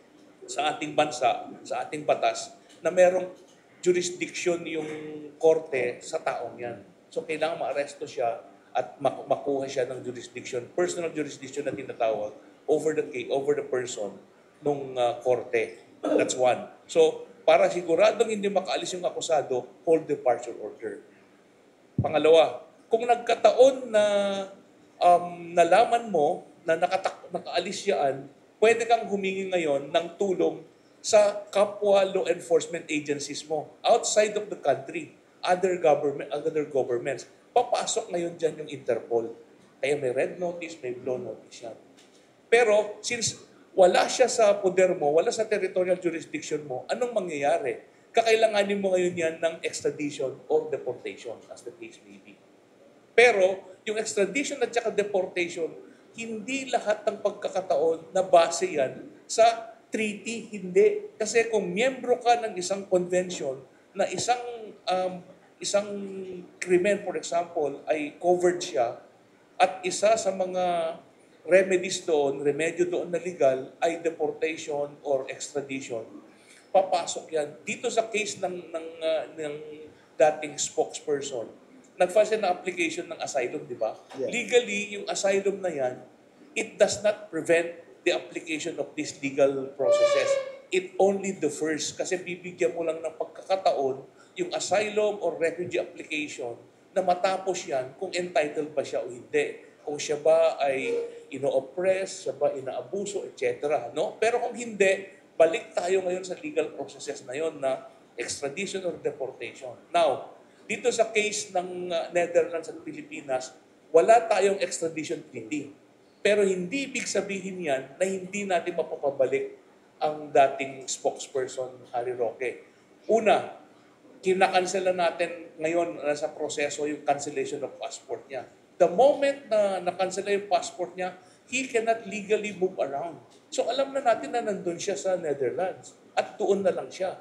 sa ating bansa, sa ating batas, na merong jurisdiction yung korte sa taong yan. So kailangan ma-aresto siya at makuha siya ng jurisdiction, personal jurisdiction na tinatawag, over the person nung korte. That's 1. So, para siguradong hindi makaalis yung akusado, hold departure order. Pangalawa, kung nagkataon na nalaman mo na nakaalis yan, pwede kang humingi ngayon ng tulong sa kapwa law enforcement agencies mo outside of the country, other governments. Papasok ngayon dyan yung Interpol. Kaya may red notice, may blue notice yan. Pero since wala siya sa poder mo, wala sa territorial jurisdiction mo, anong mangyayari? Kakailanganin mo ngayon yan ng extradition or deportation, as the case may be. Pero yung extradition at saka deportation, hindi lahat ng pagkakataon na base yan sa treaty, hindi. Kasi kung miyembro ka ng isang convention na isang krimen, for example, ay covered siya at isa sa mga remedyo doon na legal ay deportation or extradition, papasok yan. Dito sa case ng dating spokesperson, nag-file siya ng application ng asylum, di ba? Yeah. Legally, yung asylum na yan, it does not prevent the application of these legal processes. It only defers kasi bibigyan mo lang ng pagkakataon yung asylum or refugee application na matapos yan kung entitled ba siya o hindi. Kung siya ba ay ino-oppress, siya ba inaabuso, etc. No? Pero kung hindi, balik tayo ngayon sa legal processes na yon na extradition or deportation. Now, dito sa case ng Netherlands at Pilipinas, wala tayong extradition treaty. Pero hindi ibig sabihin yan na hindi natin mapapabalik ang dating spokesperson Harry Roque. Una, kinakansela natin ngayon sa proseso yung cancellation of passport niya. The moment na nakansela yung passport niya, he cannot legally move around. So alam na natin na nandun siya sa Netherlands at doon na lang siya.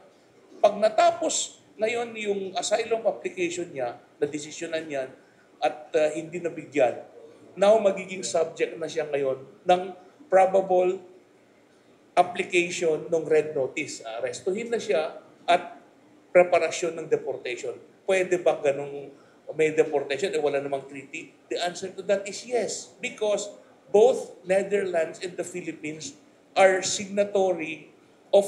Pag natapos ngayon yung asylum application niya, na desisyonan niyan at hindi nabigyan, now magiging subject na siya ngayon ng probable application ng red notice. Arestuhin na siya at preparasyon ng deportation. Pwede ba ganung may deportation wala namang treaty? The answer to that is yes. Because both Netherlands and the Philippines are signatory of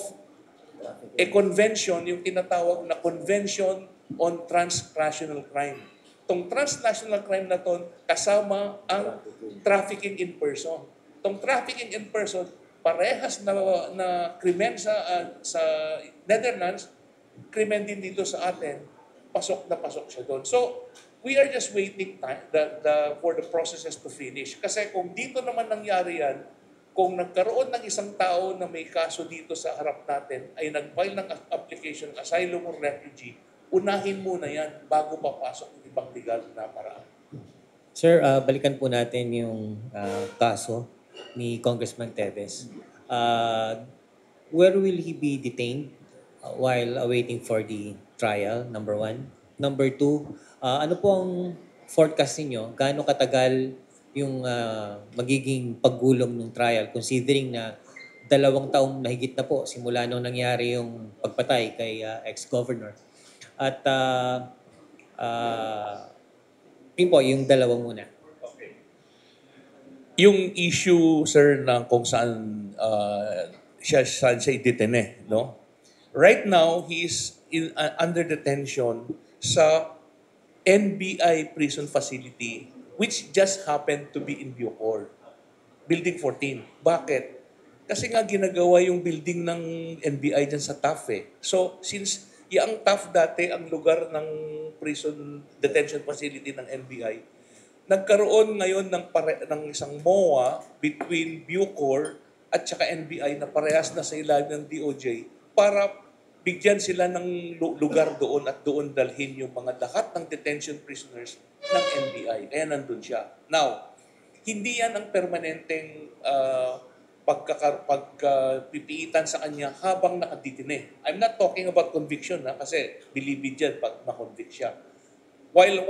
a convention, yung tinatawag na Convention on Transnational Crime. Itong transnational crime na to, kasama ang trafficking in person. Itong trafficking in person, parehas na krimen sa Netherlands, krimen din dito sa atin, pasok na pasok siya doon. So, we are just waiting for the processes to finish. Kasi kung dito naman nangyari yan, kung nagkaroon ng isang tao na may kaso dito sa harap natin, ay nag-file ng application, asylum or refugee, unahin muna yan bago papasok ng ibang legal na paraan. Sir, balikan po natin yung kaso ni Congressman Teves. Where will he be detained while awaiting for the trial, number one? Number two, ano po ang forecast ninyo? Gaano katagal yung magiging paggulong ng trial considering na 2 taong nahigit na po simula nung nangyari yung pagpatay kay ex-governor. At yun po, yung dalawa muna. Yung issue, sir, na kung saan saan siya idetene, no? Right now, he is under detention sa NBI prison facility which just happened to be in Bucor. Building 14. Bakit? Kasi nga ginagawa yung building ng NBI dyan sa TAF eh. So, since yung TAF dati ang lugar ng prison detention facility ng NBI, nagkaroon ngayon ng isang MOA between Bucor at saka NBI na parehas na sa ilalim ng DOJ para bigyan sila ng lugar doon at doon dalhin yung mga lahat ng detention prisoners ng NBI. Kaya nandun siya. Now, hindi yan ang permanenteng pagpipiitan sa kanya habang nakaditine. I'm not talking about conviction kasi bilibid yan pag na-convict siya. While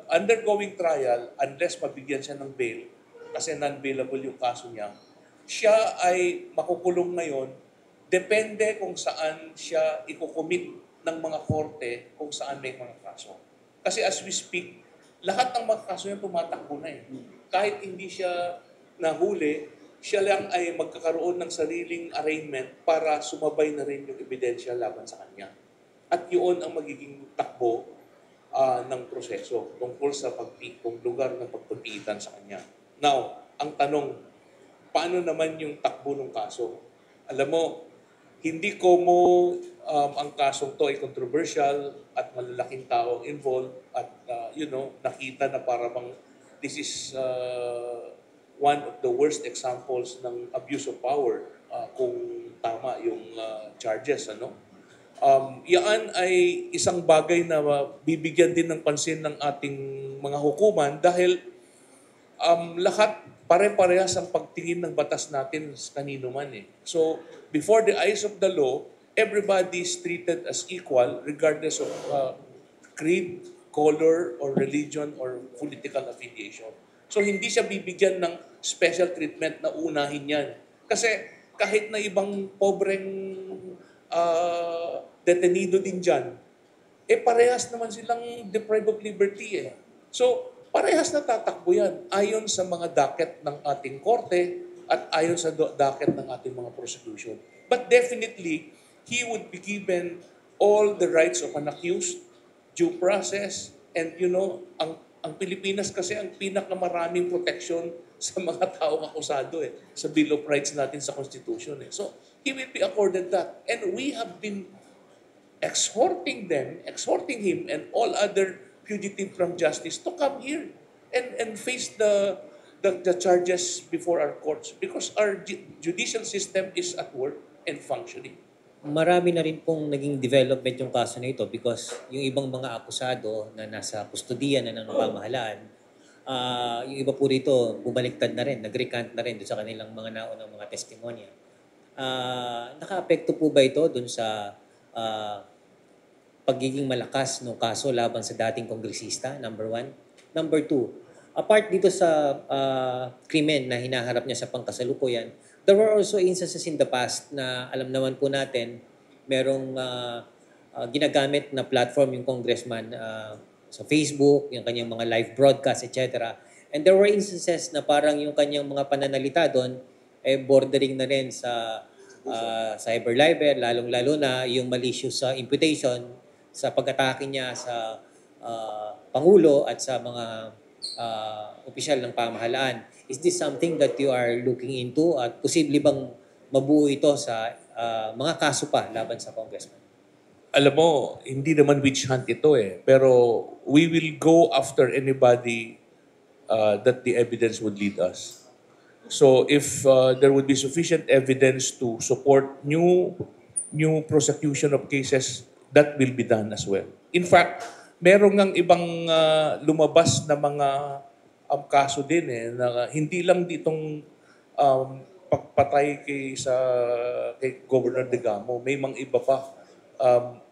undergoing trial, unless mabigyan siya ng bail, kasi non-bailable yung kaso niya, siya ay makukulong ngayon. Depende kung saan siya ikukomit ng mga korte kung saan may mga kaso. Kasi as we speak, lahat ng mga kaso niya tumatakbo na eh. Kahit hindi siya nahuli, siya lang ay magkakaroon ng sariling arraignment para sumabay na rin yung ebidensya laban sa kanya. At yun ang magiging takbo ng proseso tungkol sa lugar ng pagpipitan sa kanya. Now, ang tanong, paano naman yung takbo ng kaso? Alam mo, hindi ang kasong to ay controversial at malalaking tao involved at nakita na parang this is one of the worst examples ng abuse of power kung tama yung charges. Yan ay isang bagay na bibigyan din ng pansin ng ating mga hukuman dahil lahat pare-parehas ang pagtingin ng batas natin kanino man eh. So, before the eyes of the law, everybody is treated as equal regardless of creed, color, or religion, or political affiliation. So, hindi siya bibigyan ng special treatment na unahin yan. Kasi kahit na ibang pobreng detenido din dyan, parehas naman silang deprived of liberty eh. So, parehas na tatakbo yan ayon sa mga docket ng ating korte at ayon sa docket ng ating mga prosecution. But definitely, he would be given all the rights of an accused, due process, and ang Pilipinas kasi ang pinakamaraming protection sa mga taong akusado sa Bill of Rights natin sa Constitution So, he will be accorded that. And we have been exhorting him and all other fugitive from justice to come here and face the charges before our courts because our judicial system is at work and functioning. marami na rin pong naging development yung kaso na ito because yung ibang mga akusado na nasa kustodiya na ng pamahalaan, yung iba po rito bumaliktad na rin, nag-recant na rin doon sa kanilang mga naunang mga testimonya. Naka-apekto po ba ito doon sa pagiging malakas ng kaso laban sa dating kongresista, number 1? Number 2, apart dito sa krimen na hinaharap niya sa pangkasalukuyan, there were also instances in the past na alam naman po natin, merong ginagamit na platform yung congressman sa Facebook, yung kanyang mga live broadcast, etc. And there were instances na parang yung kanyang mga pananalita doon bordering na rin sa cyber libel, lalong-lalo na yung malicious imputation sa pag-atake niya sa Pangulo at sa mga opisyal ng pamahalaan. Is this something that you are looking into at posible bang mabuo ito sa mga kaso pa laban sa congressman? Alam mo, hindi naman witch hunt ito eh. Pero we will go after anybody that the evidence would lead us. So if there would be sufficient evidence to support new prosecution of cases, that will be done as well. In fact, meron ngang ibang lumabas na mga kaso din eh, na hindi lang ditong pagpatay kay Governor Digamo, may mga iba pa.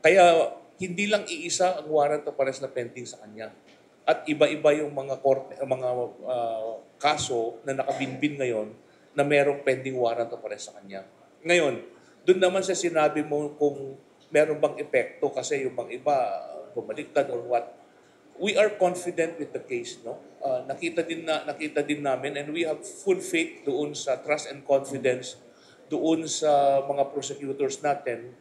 Kaya hindi lang iisa ang warrant of arrest na pending sa kanya. At iba-iba yung mga kaso na nakabinbin ngayon na merong pending warrant of arrest sa kanya. Ngayon, doon naman sa sinabi mo kung meron bang epekto kasi yung bang iba bumaliktad or what. We are confident with the case, no? Nakita din namin and we have full faith doon sa trust and confidence doon sa mga prosecutors natin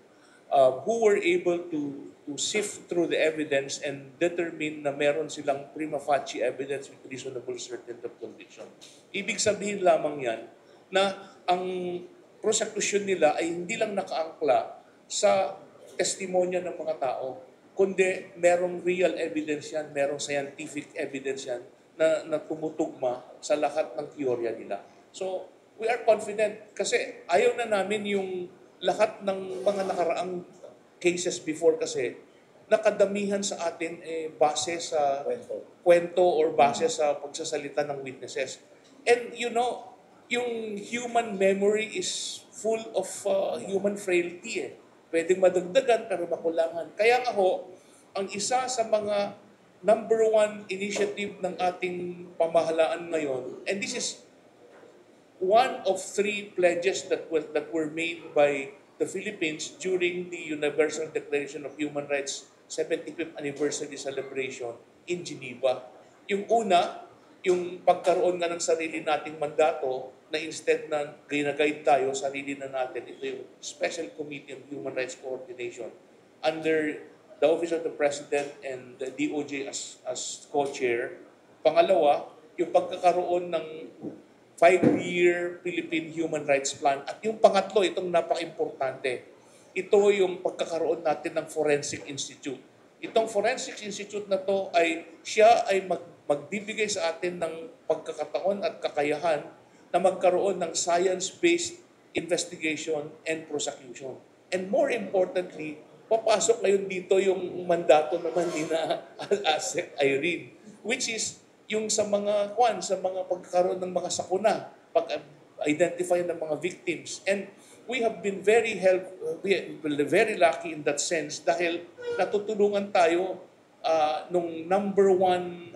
who were able to sift through the evidence and determine na meron silang prima facie evidence with reasonable certainty of conviction. Ibig sabihin lamang yan na ang prosecution nila ay hindi lang nakaangkla sa testimonya ng mga tao, kundi merong real evidence yan, merong scientific evidence yan na tumutugma sa lahat ng teorya nila. So, we are confident kasi ayaw na namin yung lahat ng mga nakaraang cases before kasi nakadamihan sa atin base sa kwento or base sa pagsasalita ng witnesses. And you know, yung human memory is full of human frailty eh. Pwedeng madagdagan pero makulangan. Kaya nga ho, ang isa sa mga number 1 initiative ng ating pamahalaan ngayon, and this is one of 3 pledges that were made by the Philippines during the Universal Declaration of Human Rights 75th anniversary celebration in Geneva. Yung una, yung pagkaroon nga ng sarili nating mandato na instead na gina-guide tayo, sarili na natin, ito yung Special Committee on Human Rights Coordination under the Office of the President and the DOJ as co-chair. Pangalawa, yung pagkakaroon ng 5-year Philippine Human Rights Plan. At yung pangatlo, itong napaka-importante, ito yung pagkakaroon natin ng Forensic Institute. Itong Forensic Institute na to siya ay magbibigay sa atin ng pagkakataon at kakayahan na magkaroon ng science-based investigation and prosecution. And more importantly, papasok ngayon dito yung mandato naman ni na Asek Irene, which is yung sa mga pagkakaroon ng mga sakuna, pag-identify ng mga victims. And we have been very lucky in that sense dahil natutulungan tayo nung number 1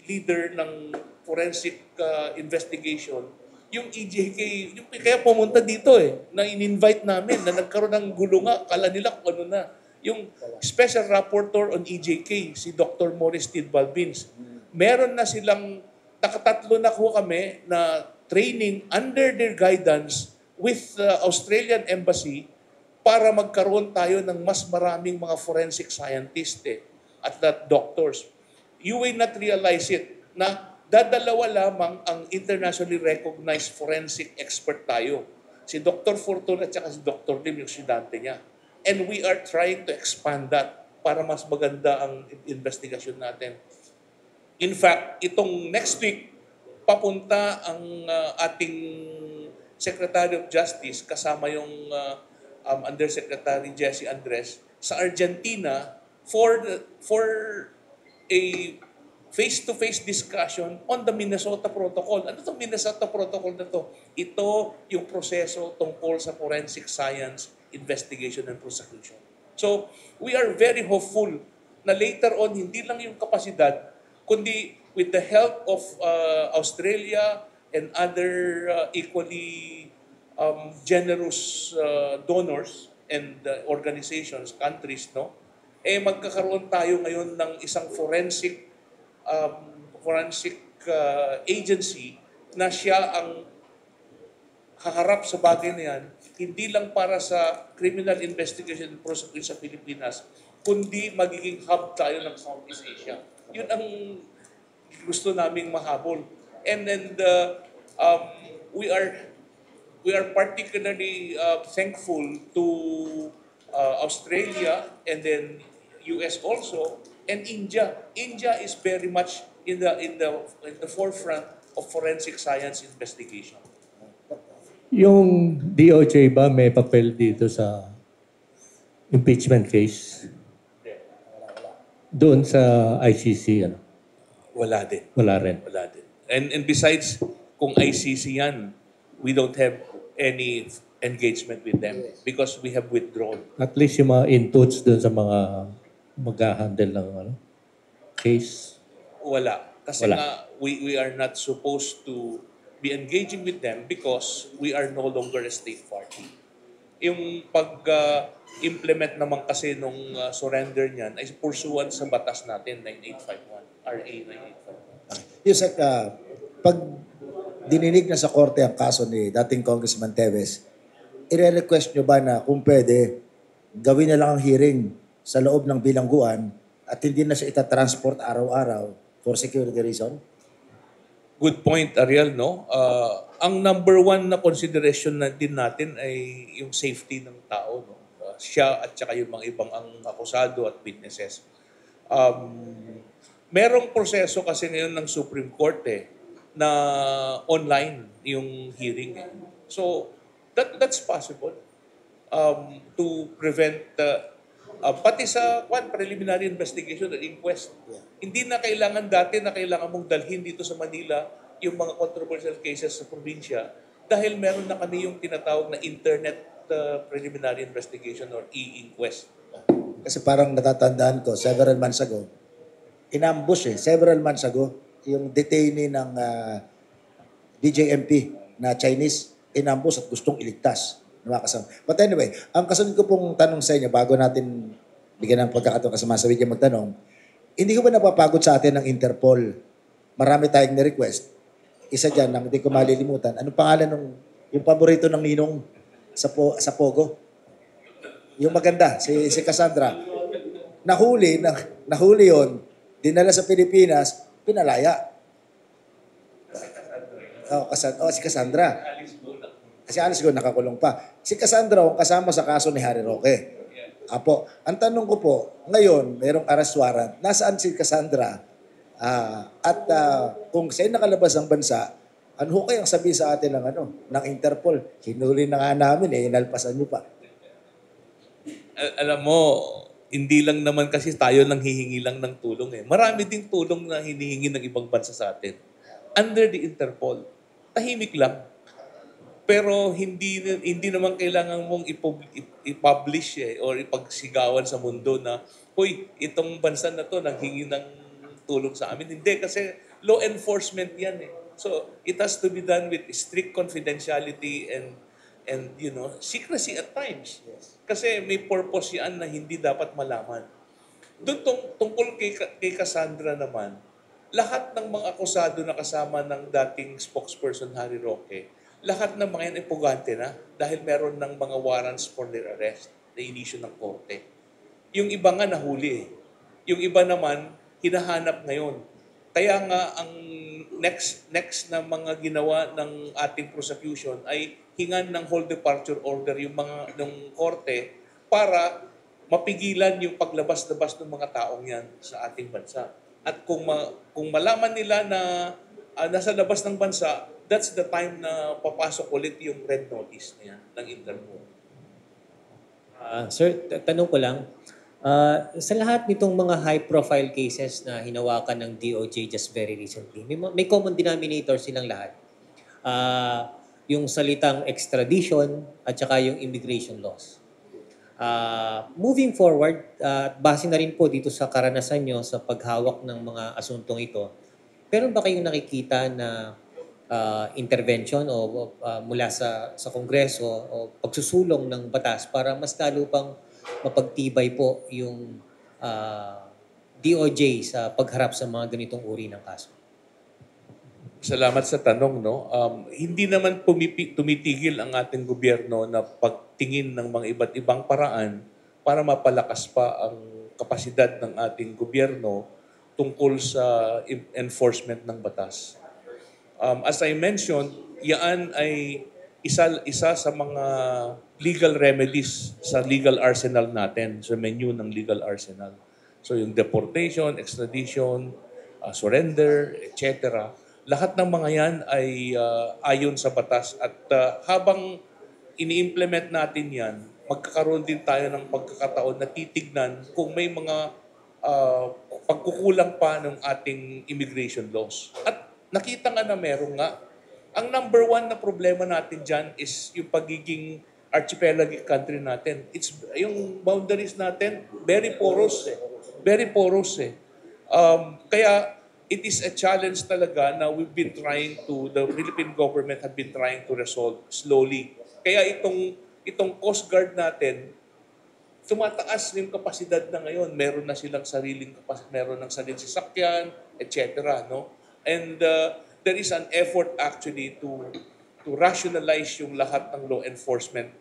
leader ng forensic investigation, yung EJK, kaya pumunta dito na in-invite namin, na nagkaroon ng gulo nga, kala nila kung ano na. Yung Special Rapporteur on EJK, si Dr. Morris Tidbalbins, meron na silang, nakatatlo na ko kami na training under their guidance with the Australian Embassy para magkaroon tayo ng mas maraming mga forensic scientists at doctors. You will not realize it na dadalawa lamang ang internationally recognized forensic expert tayo. Si Dr. Fortuna at si Dr. Lim, yung sidante niya. And we are trying to expand that para mas maganda ang investigasyon natin. In fact, itong next week, papunta ang ating Secretary of Justice kasama yung Undersecretary Jesse Andres sa Argentina for a face-to-face discussion on the Minnesota Protocol. Ano itong Minnesota Protocol na to? Ito yung proseso tungkol sa forensic science, investigation, and prosecution. So, we are very hopeful na later on, hindi lang yung kapasidad, kundi with the help of Australia and other equally generous donors and organizations, countries, no? Magkakaroon tayo ngayon ng isang forensic agency na siya ang haharap sa bagay na yan, hindi lang para sa criminal investigation and prosecution sa Pilipinas, kundi magiging hub tayo ng Southeast Asia. Yun ang gusto naming mahabol. And then we are particularly thankful to Australia and then US also, and India. India is very much in the forefront of forensic science investigation. Yung DOJ ba may papel dito sa impeachment case? Doon sa ICC, ano? Wala din. Wala rin. Wala din. And besides, kung ICC yan, we don't have any engagement with them because we have withdrawn. At least yung mga inputs doon sa mga mag-handle ng case. Wala. Kasi Wala. nga, we are not supposed to be engaging with them because we are no longer a state party. Yung pag-implement naman kasi nung surrender niyan ay pursuant sa batas natin, 9851, RA 9851. Yusek, pag dininig na sa korte ang kaso ni dating Congressman Teves, ire-request nyo ba na kung pwede, gawin na lang ang hearing sa loob ng bilangguan at hindi na siya itatransport araw-araw for security reason? Good point, Ariel, no? Ang number one na consideration na din natin ay yung safety ng tao, no? Siya at saka yung mga ibang ang akusado at witnesses. Merong proseso kasi ngayon ng Supreme Court na online yung hearing. So, that's possible to prevent pati sa preliminary investigation and inquest. Hindi na kailangan dati na kailangan mong dalhin dito sa Manila yung mga controversial cases sa probinsya dahil meron na kami yung tinatawag na internet preliminary investigation or e-inquest. Kasi parang natatandaan ko, several months ago, several months ago, yung detainee ng DJMP na Chinese, inambush at gustong iligtas. But anyway, ang kasunod ko pong tanong sa inyo, bago natin bigyan ng pagkakataon kasama sa video magtanong, hindi ko ba napapagod sa atin ng Interpol? Marami tayong ni-request. Isa dyan, nang hindi ko malilimutan. Anong pangalan yung paborito ng ninong sa Pogo? Yung maganda, si Cassandra. Nahuli yon, dinala sa Pilipinas, pinalaya. Si Cassandra. Si Alice Go nakakulong pa. Si Cassandra ang kasama sa kaso ni Harry Roque. Apo, ang tanong ko po, ngayon, merong arrest warrant. Nasaan si Cassandra? Kung sa'yo nakalabas ang bansa, ano ho kayang sabi sa atin ng Interpol? Hinuli na nga namin, inalpasan nyo pa. Alam mo, hindi lang naman kasi tayo nang hihingi lang ng tulong. Marami ding tulong na hinihingi ng ibang bansa sa atin. Under the Interpol, tahimik lang. Pero hindi naman kailangan mong i-publish or ipagsigawan sa mundo na, hoy, itong bansa na to nanghingi ng tulong sa amin. Hindi, kasi law enforcement yan. So, it has to be done with strict confidentiality and secrecy at times. Kasi may purpose yan na hindi dapat malaman. Doon tungkol kay Cassandra naman, lahat ng mga akusado na kasama ng dating spokesperson Harry Roque, lahat ng mga yan ay pugante na dahil meron ng mga warrants for their arrest na inisyu ng korte. Yung iba nga nahuli. Yung iba naman, hinahanap ngayon. Kaya nga ang next na mga ginawa ng ating prosecution ay hingan ng whole departure order yung mga ng korte para mapigilan yung paglabas-labas ng mga taong yan sa ating bansa. At kung malaman nila na nasa labas ng bansa, that's the time na papasok ulit yung red notice niya ng Interpol. Sir, tanong ko lang, sa lahat nitong mga high-profile cases na hinawakan ng DOJ just very recently, may common denominator silang lahat. Yung salitang extradition at saka yung immigration laws. Moving forward, base na rin po dito sa karanasan nyo sa paghawak ng mga asuntong ito, meron ba kayong nakikita na intervention o mula sa Kongreso o pagsusulong ng batas para mas lalo pang mapagtibay po yung DOJ sa pagharap sa mga ganitong uri ng kaso? Salamat sa tanong, no. Hindi naman tumitigil ang ating gobyerno na pagtingin ng mga iba't ibang paraan para mapalakas pa ang kapasidad ng ating gobyerno tungkol sa enforcement ng batas. As I mentioned, yan ay isa sa mga legal remedies sa legal arsenal natin, sa menu ng legal arsenal. So yung deportation, extradition, surrender, etc. Lahat ng mga yan ay ayon sa batas at habang ini-implement natin yan, magkakaroon din tayo ng pagkakataon na titignan kung may mga pagkukulang pa ng ating immigration laws. At nakita nga na meron nga. Ang number one na problema natin dyan is yung pagiging archipelagic country natin. Yung boundaries natin, very porous eh. Very porous eh. Kaya it is a challenge talaga na the Philippine government have been trying to resolve slowly. Kaya itong Coast Guard natin, tumataas yung kapasidad na ngayon. Meron na silang sariling kapasidad, meron ng sariling sasakyan, etc. No? And there is an effort actually to rationalize yung lahat ng law enforcement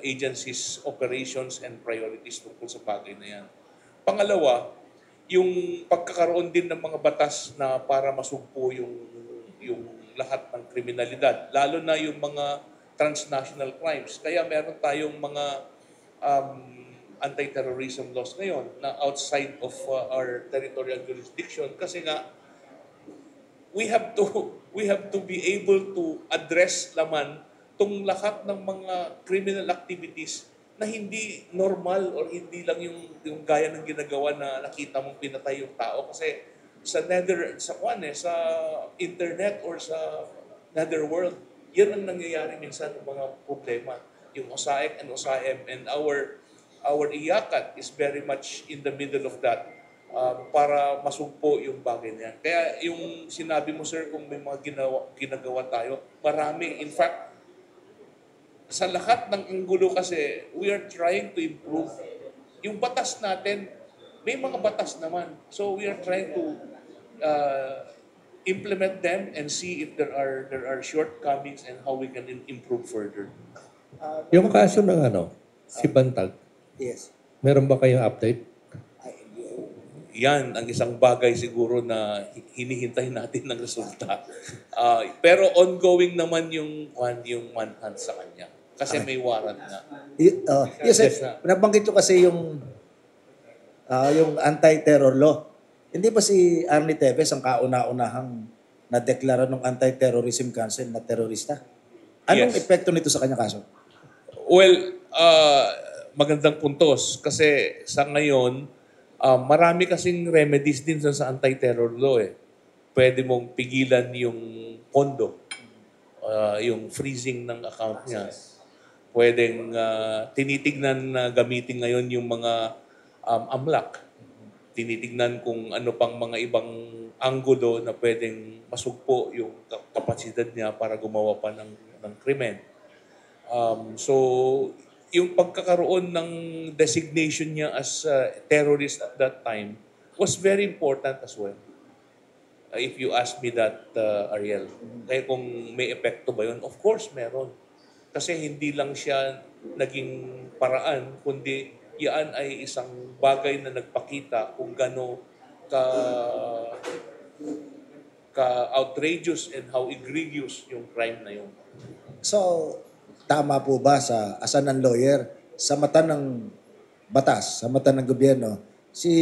agencies, operations, and priorities tungkol sa bagay na yan. Pangalawa, yung pagkakaroon din ng mga batas na para masugpo yung lahat ng kriminalidad, lalo na yung mga transnational crimes. Kaya meron tayong mga anti-terrorism laws ngayon na outside of our territorial jurisdiction kasi nga we have to be able to address naman tong lahat ng mga criminal activities na hindi normal or hindi lang yung gaya ng ginagawa na nakita mong pinatay yung tao kasi sa internet or sa netherworld, yan ang nangyayari minsan ng mga problema. Yung OSAIC and OSAM and our IACAT is very much in the middle of that para masugpo yung bagay na yan. Kaya yung sinabi mo, sir, kung may mga ginagawa tayo, marami. In fact, sa lahat ng anggulo kasi, we are trying to improve. Yung batas natin, may mga batas naman. So we are trying to implement them and see if there are shortcomings and how we can improve further. Yung kaso ng si Bantag, Yes. meron ba kayong update? Yan ang isang bagay siguro na hinihintay natin ng resulta. Pero ongoing naman yung manhunt sa kanya. Kasi may warrant na. Yes, nabanggit ko kasi yung anti-terror law. Hindi ba si Arnie Teves ang kauna-unahang na-deklara ng Anti-Terrorism Council na terorista? Anong Yes. epekto nito sa kanyang kaso? Well, magandang puntos. Kasi sa ngayon, marami kasing remedies din sa anti-terror law eh. Pwede mong pigilan yung pondo, yung freezing ng account niya. Pwedeng tinitignan na gamitin ngayon yung mga AMLAC. Tinitignan kung ano pang mga ibang anggulo na pwedeng masugpo yung kapasidad niya para gumawa pa ng krimen. So, yung pagkakaroon ng designation niya as terrorist at that time was very important as well. If you ask me that, Ariel. Kaya kung may epekto ba yun? Of course, meron. Kasi hindi lang siya naging paraan, kundi yan ay isang bagay na nagpakita kung gano ka-outrageous and how egregious yung crime na yun. So, tama po ba sa asa ng lawyer, sa mata ng batas, sa mata ng gobyerno, si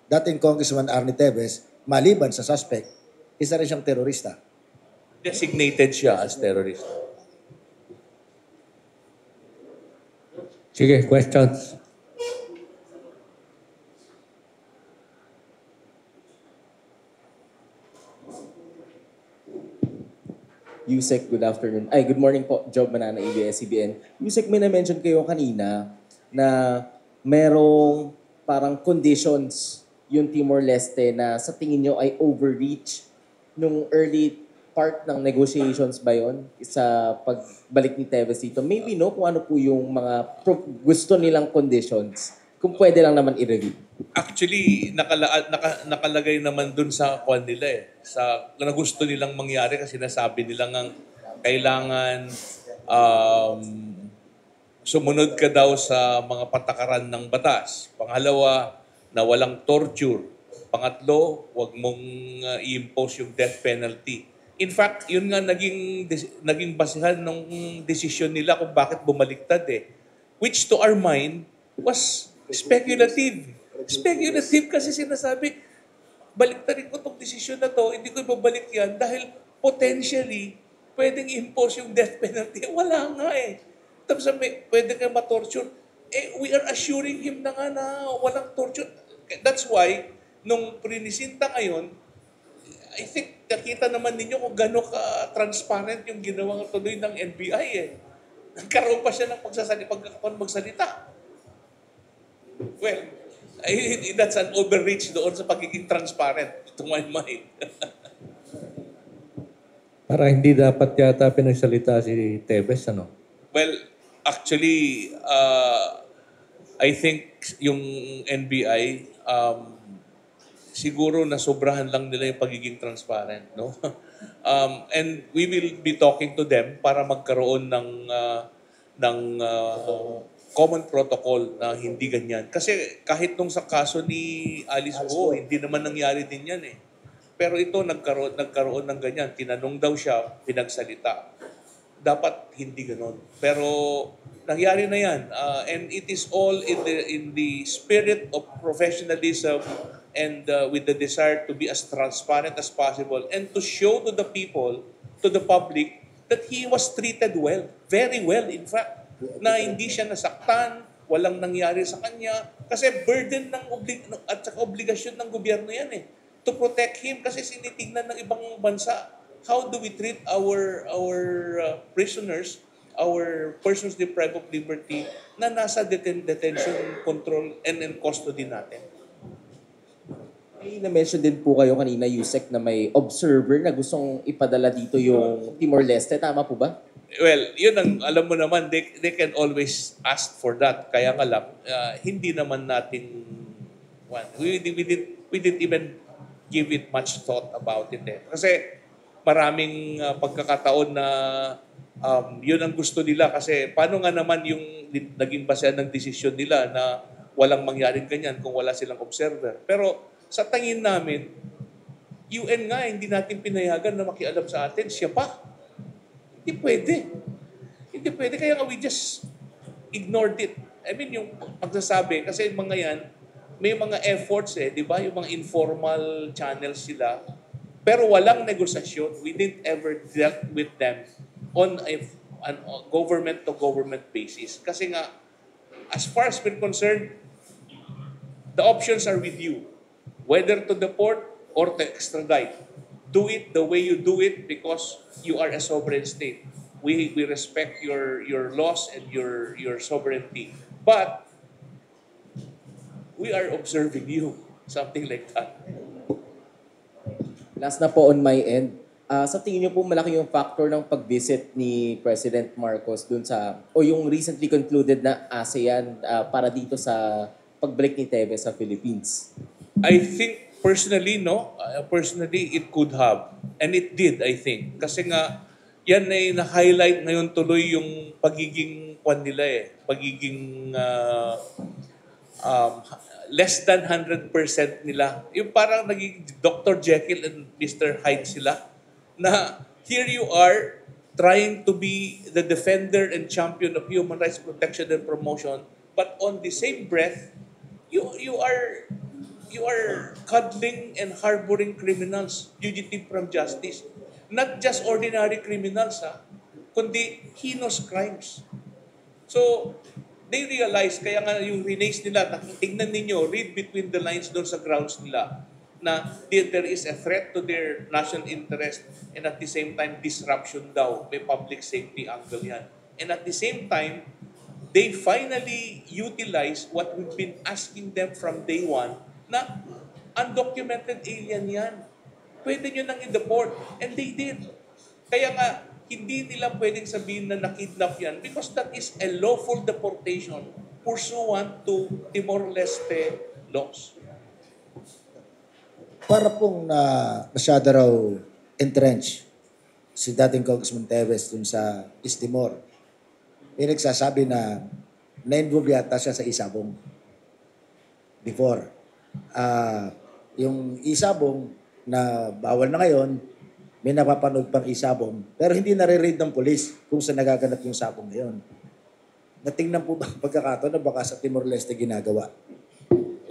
dating Congressman Arnie Teves, maliban sa suspect, isa rin siyang terorista? Designated siya as terrorist. Sige, questions. Yusek, good afternoon. Ay, good morning po. Job Manana, ABS-CBN. Yusek, may na-mention kayo kanina na merong parang conditions yung Timor-Leste na sa tingin nyo ay overreach nung early part ng negotiations ba yun sa pagbalik ni Tevez dito? Maybe no, kung ano po yung mga gusto nilang conditions. Kung pwede lang naman i-review. Actually, nakalagay naman dun sa kwan nila eh. Sa na gusto nilang mangyari kasi nasabi nila ngang kailangan sumunod ka daw sa mga patakaran ng batas. Pangalawa, na walang torture. Pangatlo, wag mong i-impose yung death penalty. In fact, yun nga naging basihan ng desisyon nila kung bakit bumaliktad eh. Which to our mind was speculative. Speculative kasi sinasabi, baliktarin ko itong desisyon na to, hindi ko ibabalik yan dahil potentially, pwedeng i-impose yung death penalty. Wala nga eh. Tapos sabi, pwede kayo ma-torture. Eh, we are assuring him na nga na walang torture. That's why, nung prinisinta ngayon, I think nakita naman ninyo kung gano'n ka-transparent yung ginawang tuloy ng NBI eh. Nagkaroon pa siya ng magsalita. Well, that's an overreach doon sa pagiging transparent, to my mind. Para hindi dapat yata pinagsalita si Tevez, ano? Well, actually, I think yung NBI, siguro nasobrahan lang nila yung pagiging transparent, no? And we will be talking to them para magkaroon ng common protocol na hindi ganyan. Kasi kahit nung sa kaso ni Alice Go, hindi naman nangyari din yan eh. Pero ito, nagkaroon ng ganyan. Tinanong daw siya, pinagsalita. Dapat hindi ganon. Pero nangyari na yan. And it is all in the spirit of professionalism and with the desire to be as transparent as possible and to show to the people, to the public, that he was treated well. Very well, in fact. Na hindi siya nasaktan, walang nangyari sa kanya. Kasi burden at saka obligasyon ng gobyerno yan eh. To protect him kasi sinitignan ng ibang bansa. How do we treat our prisoners, our persons deprived of liberty na nasa detention control and custody natin? May na-mention din po kayo kanina, Yusek, na may observer na gustong ipadala dito yung Timor-Leste. Tama po ba? Well, yun ang alam mo naman, they can always ask for that. Kaya nga lang, hindi naman natin, we didn't even give it much thought about it eh. Kasi maraming pagkakataon na yun ang gusto nila. Kasi paano nga naman yung naging basehan ng desisyon nila na walang mangyaring ganyan kung wala silang observer. Pero sa tingin namin, UN nga, hindi natin pinayagan na makialam sa atin. Siya pa. Hindi pwede. Hindi pwede. Kaya nga we just ignored it. I mean, yung pagsasabi, kasi mga yan, may mga efforts eh, di ba? Yung mga informal channels sila. Pero walang negosasyon. We didn't ever dealt with them on a government-to-government basis. Kasi nga, as far as we're concerned, the options are with you. Whether to deport or to extradite. Do it the way you do it because you are a sovereign state. We respect your laws and your sovereignty. But we are observing you. Something like that. Last na po on my end. Sa tingin niyo po malaki yung factor ng pag-visit ni President Marcos dun sa, o yung recently concluded na ASEAN para dito sa pagbalik ni Tevez sa Philippines? I think personally, no? Personally, it could have. And it did, I think. Kasi nga, yan ay na-highlight ngayon tuloy yung pagiging kwan nila eh. Pagiging less than 100% nila. Yung parang naging Dr. Jekyll and Mr. Hyde sila. Na here you are trying to be the defender and champion of human rights protection and promotion, but on the same breath, you are cuddling and harboring criminals, fugitive from justice. Not just ordinary criminals, kundi heinous crimes. So, They realize, kaya nga yung release nila, tingnan ninyo, read between the lines doon sa grounds nila, na there is a threat to their national interest and at the same time, disruption daw. May public safety angle yan. And at the same time, they finally utilize what we've been asking them from day one, na undocumented alien yan. Pwede nyo nang i-deport. And they did. Kaya nga, hindi nila pwedeng sabihin na nakidnap yan because that is a lawful deportation pursuant to Timor-Leste laws. Para pong masyado raw entrenched si dating Congressman Teves dun sa East Timor, may nagsasabi na na-involve yata siya sa isabong before. Yung isabong na bawal na ngayon, may napapanood pang isabong, pero hindi nare-raid ng polis kung saan nagaganap yung sabong ngayon. Natingnan po ba ang pagkakataon na baka sa Timor-Leste ginagawa?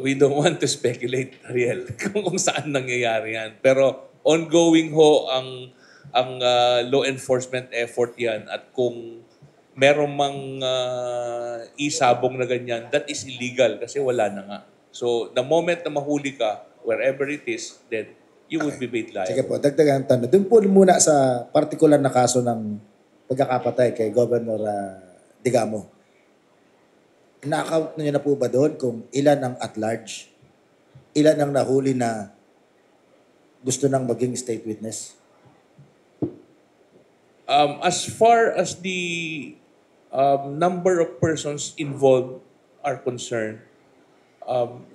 We don't want to speculate, Ariel, kung saan nangyayari yan. Pero ongoing ho ang law enforcement effort yan at kung meron mang isabong na ganyan, that is illegal kasi wala na nga. So the moment na mahuli ka, wherever it is, then you would be made liable. Sige po, dagdagan tanong. Doon po muna sa partikular na kaso ng pagkakapatay kay Governor Digamo. Na-account niyo na po ba doon kung ilan ang at large? Ilan ang nahuli na gusto nang maging state witness? As far as the number of persons involved are concerned,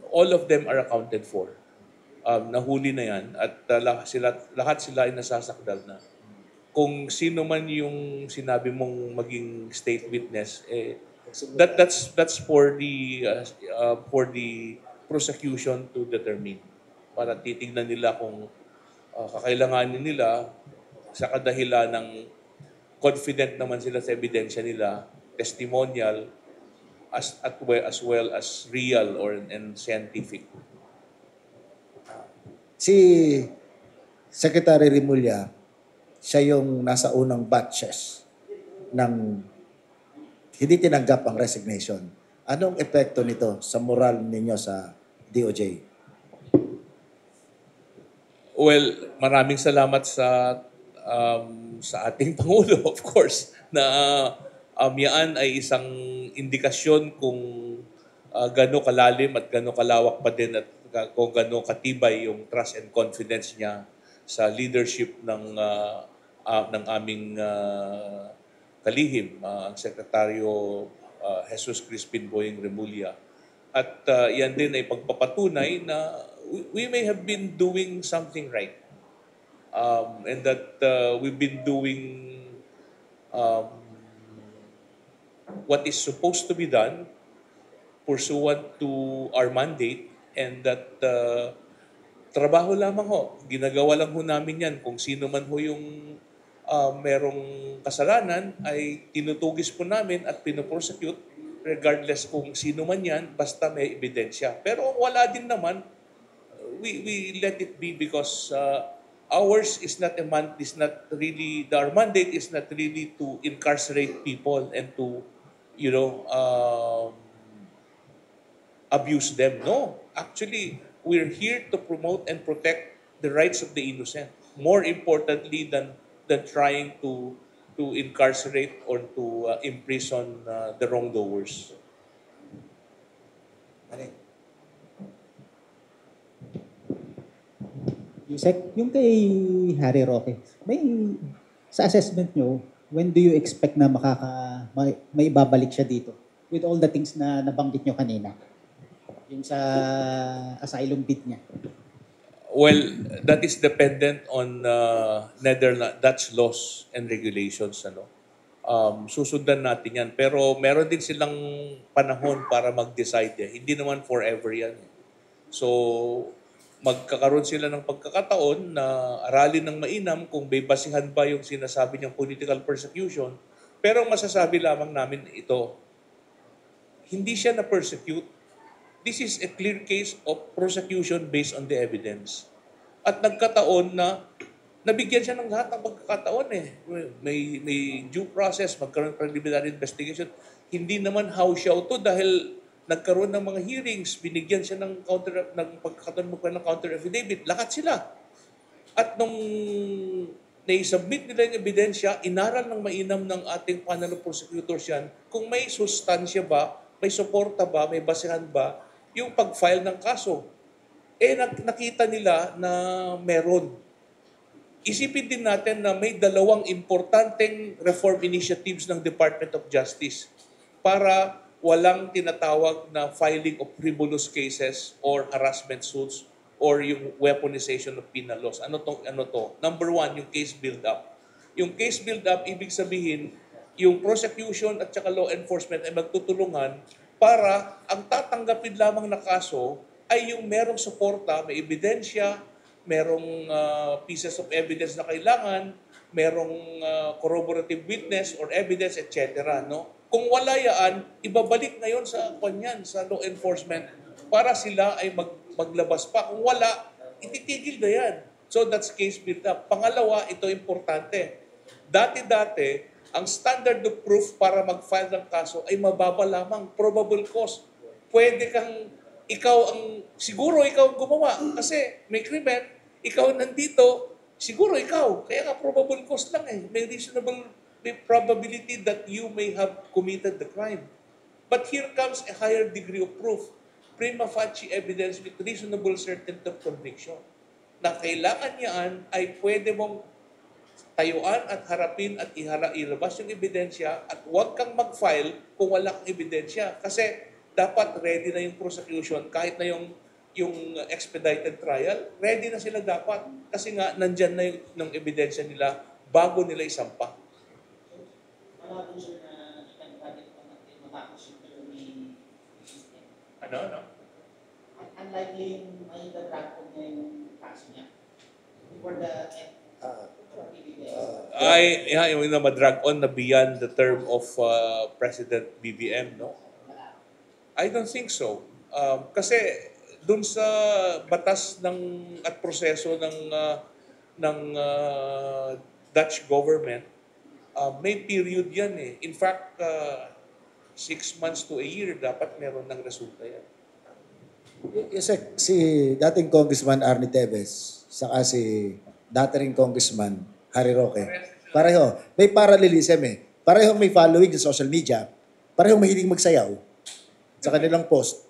all of them are accounted for. Nahuli na yan at lahat sila ay nasasakdal na. Kung sino man yung sinabi mong maging state witness, that's for the prosecution to determine. Para titignan nila kung kakailanganin nila sa kadahilan ng confident naman sila sa ebidensya nila, testimonial, as well as real and scientific. Si Secretary Remulla, siya yung nasa unang batches ng hindi tinanggap ang resignation. Anong epekto nito sa moral ninyo sa DOJ? Well, maraming salamat sa ating Pangulo, of course, na yan ay isang indikasyon kung gaano kalalim at gaano kalawak pa din at kung gaano katibay yung trust and confidence niya sa leadership ng aming kalihim, ang Sekretaryo Jesus Crispin Boyeng Remulla. At yan din ay pagpapatunay na we may have been doing something right. And that we've been doing what is supposed to be done pursuant to our mandate, and that trabaho lamang ho. Ginagawa lang ho namin yan. Kung sino man ho yung merong kasalanan, ay tinutugis po namin at pinoprosecute regardless kung sino man yan, basta may ebidensya. Pero wala din naman, we let it be because ours is not our mandate is not really to incarcerate people and to, abuse them. No. Actually, we're here to promote and protect the rights of the innocent. More importantly than trying to incarcerate or to imprison the wrongdoers. Yusek, yung kay Harry Roque, sa assessment nyo, when do you expect na may ibabalik siya dito? With all the things na nabanggit nyo kanina. Yung sa asylum bid niya. Well, that is dependent on Dutch laws and regulations. Susundan natin yan. Pero meron din silang panahon para mag-decide. Hindi naman forever yan. So, magkakaroon sila ng pagkakataon na aralin ng mainam kung may basihan ba yung sinasabi niyang political persecution. Pero masasabi lamang namin ito, hindi siya na-persecute. This is a clear case of prosecution based on the evidence. At nagkataon na nabigyan siya ng lahat ng pagkakataon eh. May due process, magkaroon ng preliminary investigation. Hindi naman how-show to dahil nagkaroon ng mga hearings, binigyan siya ng pagkakataon magkaroon ng counter affidavit. Lahat sila. At nung na-submit nila yung ebidensya, inaral ng mainam ng ating panel of prosecutors yan kung may sustansya ba, may suporta ba, may basehan ba yung pag-file ng kaso. Nakita nila na meron. Isipin din natin na may dalawang importanteng reform initiatives ng Department of Justice para walang tinatawag na filing of frivolous cases or harassment suits or yung weaponization of penal laws. Ano to? Number one, yung case build-up. Yung case build-up, ibig sabihin, yung prosecution at saka law enforcement ay magtutulungan para ang tatanggapin lamang na kaso ay yung merong suporta, may ebidensya, merong pieces of evidence na kailangan, merong corroborative witness or evidence, etc. No? Kung wala yan, ibabalik ngayon sa sa law enforcement para sila ay maglabas pa. Kung wala, ititigil na yan. So that's case build up. Pangalawa, ito importante. Dati-dati, ang standard of proof para mag-file ng kaso ay mababa lamang, probable cause. Pwede kang siguro ikaw ang gumawa kasi may krimen, ikaw nandito, siguro ikaw. Kaya nga probable cause lang eh. May probability that you may have committed the crime. But here comes a higher degree of proof. Prima facie evidence with reasonable certainty of conviction. Na kailangan niyan ay pwede mong tayuan at harapin at ilabas yung ebidensya at huwag kang mag-file kung wala kang ebidensya. Kasi dapat ready na yung prosecution kahit na yung expedited trial, ready na sila dapat. Kasi nga, nandyan na yung ebidensya nila bago nila isampa. Ano? Unlikely yung may drag on niya yung kaso niya. Before the Yung na madrag on na beyond the term of President BBM, no? I don't think so. Kasi dun sa batas at proseso ng Dutch government, may period yan eh. In fact, 6 months to a year dapat meron ng resulta yan. Si dating Congressman Arnie Teves, saka si dating Congressman Harry Roque, pareho, may parallelism eh. Parehong may following sa social media, parehong mahilig magsayaw sa kanilang post.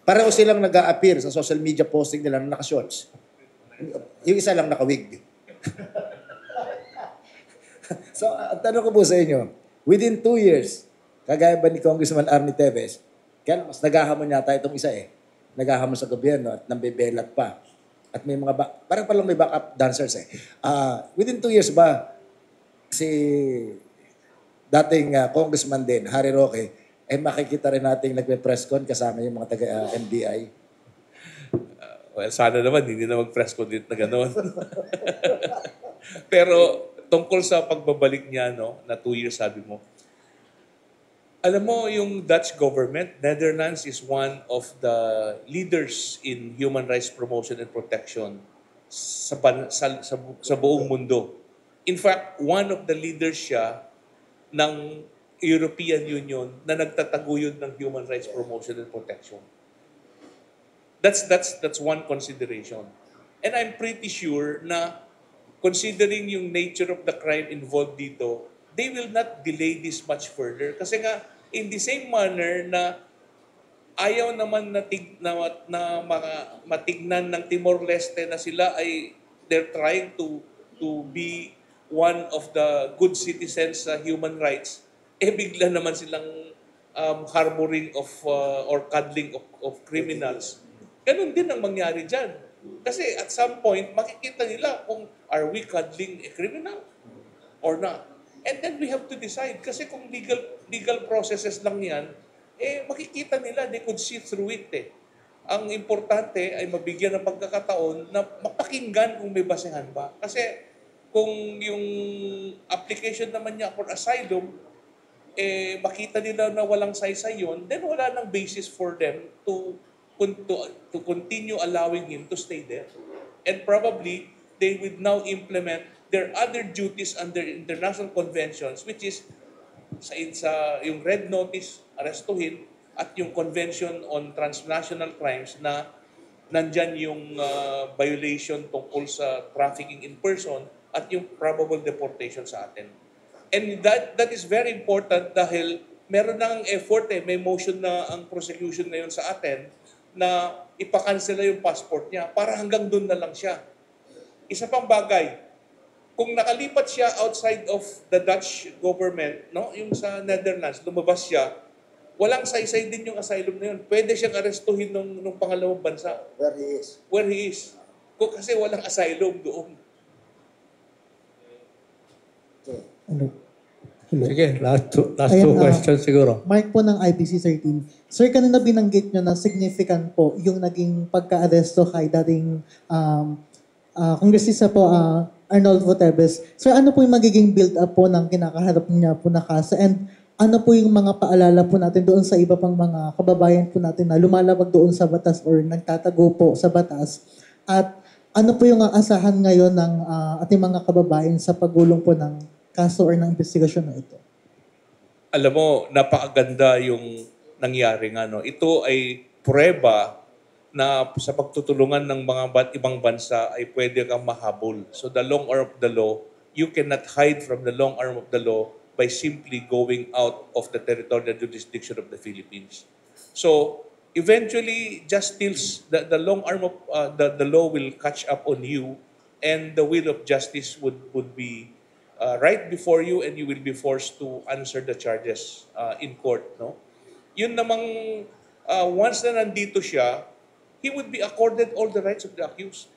Pareho silang nag-a-appear sa social media posting nila na naka-shorts. Yung isa lang naka-wig. So, ang tanong ko po sa inyo, within 2 years, kagaya ba ni Congressman Arnie Teves, kaya mas naghahamon yata itong isa eh. Naghahamon sa gobyerno at nambebelat pa. At may mga, parang palang may backup dancers eh. Within 2 years ba, si dating Congressman din, Harry Roque, makikita rin natin nagpe-press con kasama yung mga taga-NBI? Well, sana naman, hindi na mag-press con dito na gano'n. Pero tungkol sa pagbabalik niya, no, na 2 years sabi mo, alam mo, yung Dutch government, Netherlands is one of the leaders in human rights promotion and protection sa buong mundo. In fact, one of the leaders siya ng European Union na nagtataguyod ng human rights promotion and protection. That's one consideration. And I'm pretty sure na considering yung nature of the crime involved dito, they will not delay this much further. Kasi nga, in the same manner na ayaw naman matignan ng Timor-Leste na sila ay they're trying to be one of the good citizens sa human rights, bigla naman silang harboring of or cuddling of criminals. Ganun din ang mangyari dyan. Kasi at some point, makikita nila kung are we cuddling a criminal or not. And then we have to decide. Kasi kung legal processes lang yan, makikita nila, they could see through it eh. Ang importante ay mabigyan ng pagkakataon na mapakinggan kung may basehan ba. Kasi kung yung application naman niya for asylum, makita nila na walang saysay yun, then wala nang basis for them to continue allowing him to stay there. And probably, they will now implement their other duties under international conventions, which is sa yung red notice, arestuhin, at yung Convention on Transnational Crimes na nandyan yung violation tungkol sa trafficking in person at yung probable deportation sa atin. And that is very important dahil meron nang effort may motion na ang prosecution ngayon sa atin na ipakansela yung passport niya para hanggang doon na lang siya. Isa pang bagay, kung nakalipat siya outside of the Dutch government, no, yung sa Netherlands, lumabas siya, walang saysay din yung asylum na yun. Pwede siyang arestuhin nung pangalawang bansa. Where he is. Where he is. Kasi walang asylum doon. Okay. Ano? Hello. Sige, last Ayan, two questions siguro. Mark po ng IPC 13. Sir, kanina binanggit nyo na significant po yung naging pagka-aresto kay dating Congressista po Arnolfo Teves. Sir, ano po yung magiging build-up po ng kinakaharap niya po na kaso? And ano po yung mga paalala po natin doon sa iba pang mga kababayan po natin na lumalabag doon sa batas or nagtatago po sa batas? At ano po yung asahan ngayon ng ating mga kababayan sa pagulong po ng kaso or ng investigasyon na ito? Alam mo, napakaganda yung nangyari nga. No? Ito ay prueba na sa pagtutulungan ng mga ibang bansa ay pwede kang mahabol. So the long arm of the law, you cannot hide from the long arm of the law by simply going out of the territorial jurisdiction of the Philippines. So eventually, justice, the long arm of the law will catch up on you, and the will of justice would be right before you, and you will be forced to answer the charges in court. No, yun namang once na nandito siya, he would be accorded all the rights of the accused.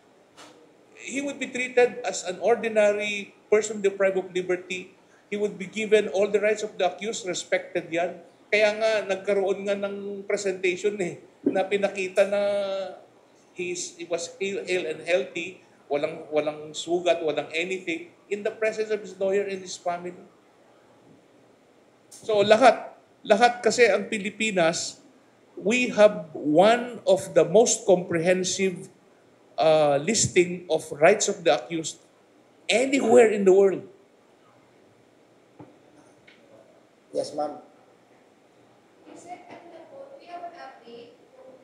He would be treated as an ordinary person deprived of liberty. He would be given all the rights of the accused, respected yan. Kaya nga, nagkaroon nga ng presentation na pinakita na he was ill and healthy, walang sugat, walang anything, in the presence of his lawyer and his family. So lahat kasi ang Pilipinas, we have one of the most comprehensive listing of rights of the accused anywhere in the world. Yes, ma'am. Is it, ano na po, do you have an update kung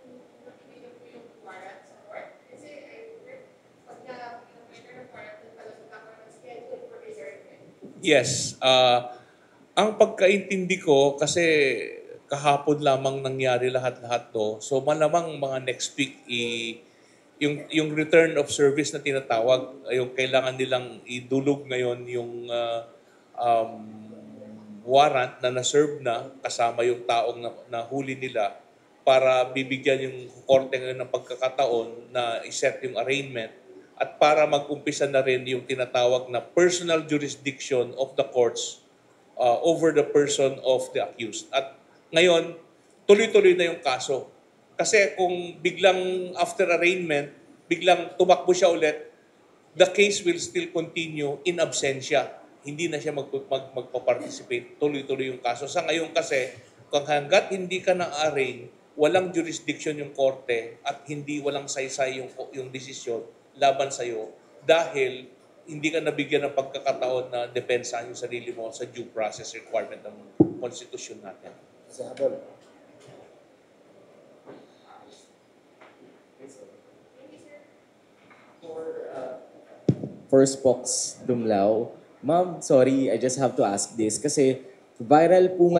nakikinig po yung warrant sa court? Kasi I heard, pag na-prepare ng warrant, pala magkakaroon ng schedule for discernment. Yes. Ang pagkaintindi ko, kasi kahapon lamang nangyari lahat-lahat to. So malamang mga next week, yung return of service na tinatawag, yung kailangan nilang idulog ngayon yung warrant na na-serve na kasama yung taong nahuli nila para bibigyan yung korte ngayon ng pagkakataon na iset yung arraignment at para mag-umpisa na rin yung tinatawag na personal jurisdiction of the courts over the person of the accused. At ngayon, tuloy-tuloy na yung kaso. Kasi kung biglang after arraignment, biglang tumakbo siya ulit, the case will still continue in absentia. Hindi na siya magpa-participate. Tuloy-tuloy yung kaso. Sa ngayon kasi, kung hanggat hindi ka na-arraign, walang jurisdiction yung korte at walang saysay yung desisyon laban sa'yo dahil hindi ka nabigyan ng pagkakataon na depensahan yung sarili mo sa due process requirement ng konstitusyon natin. For Spox Dumlao, ma'am, sorry, I just have to ask this kasi viral po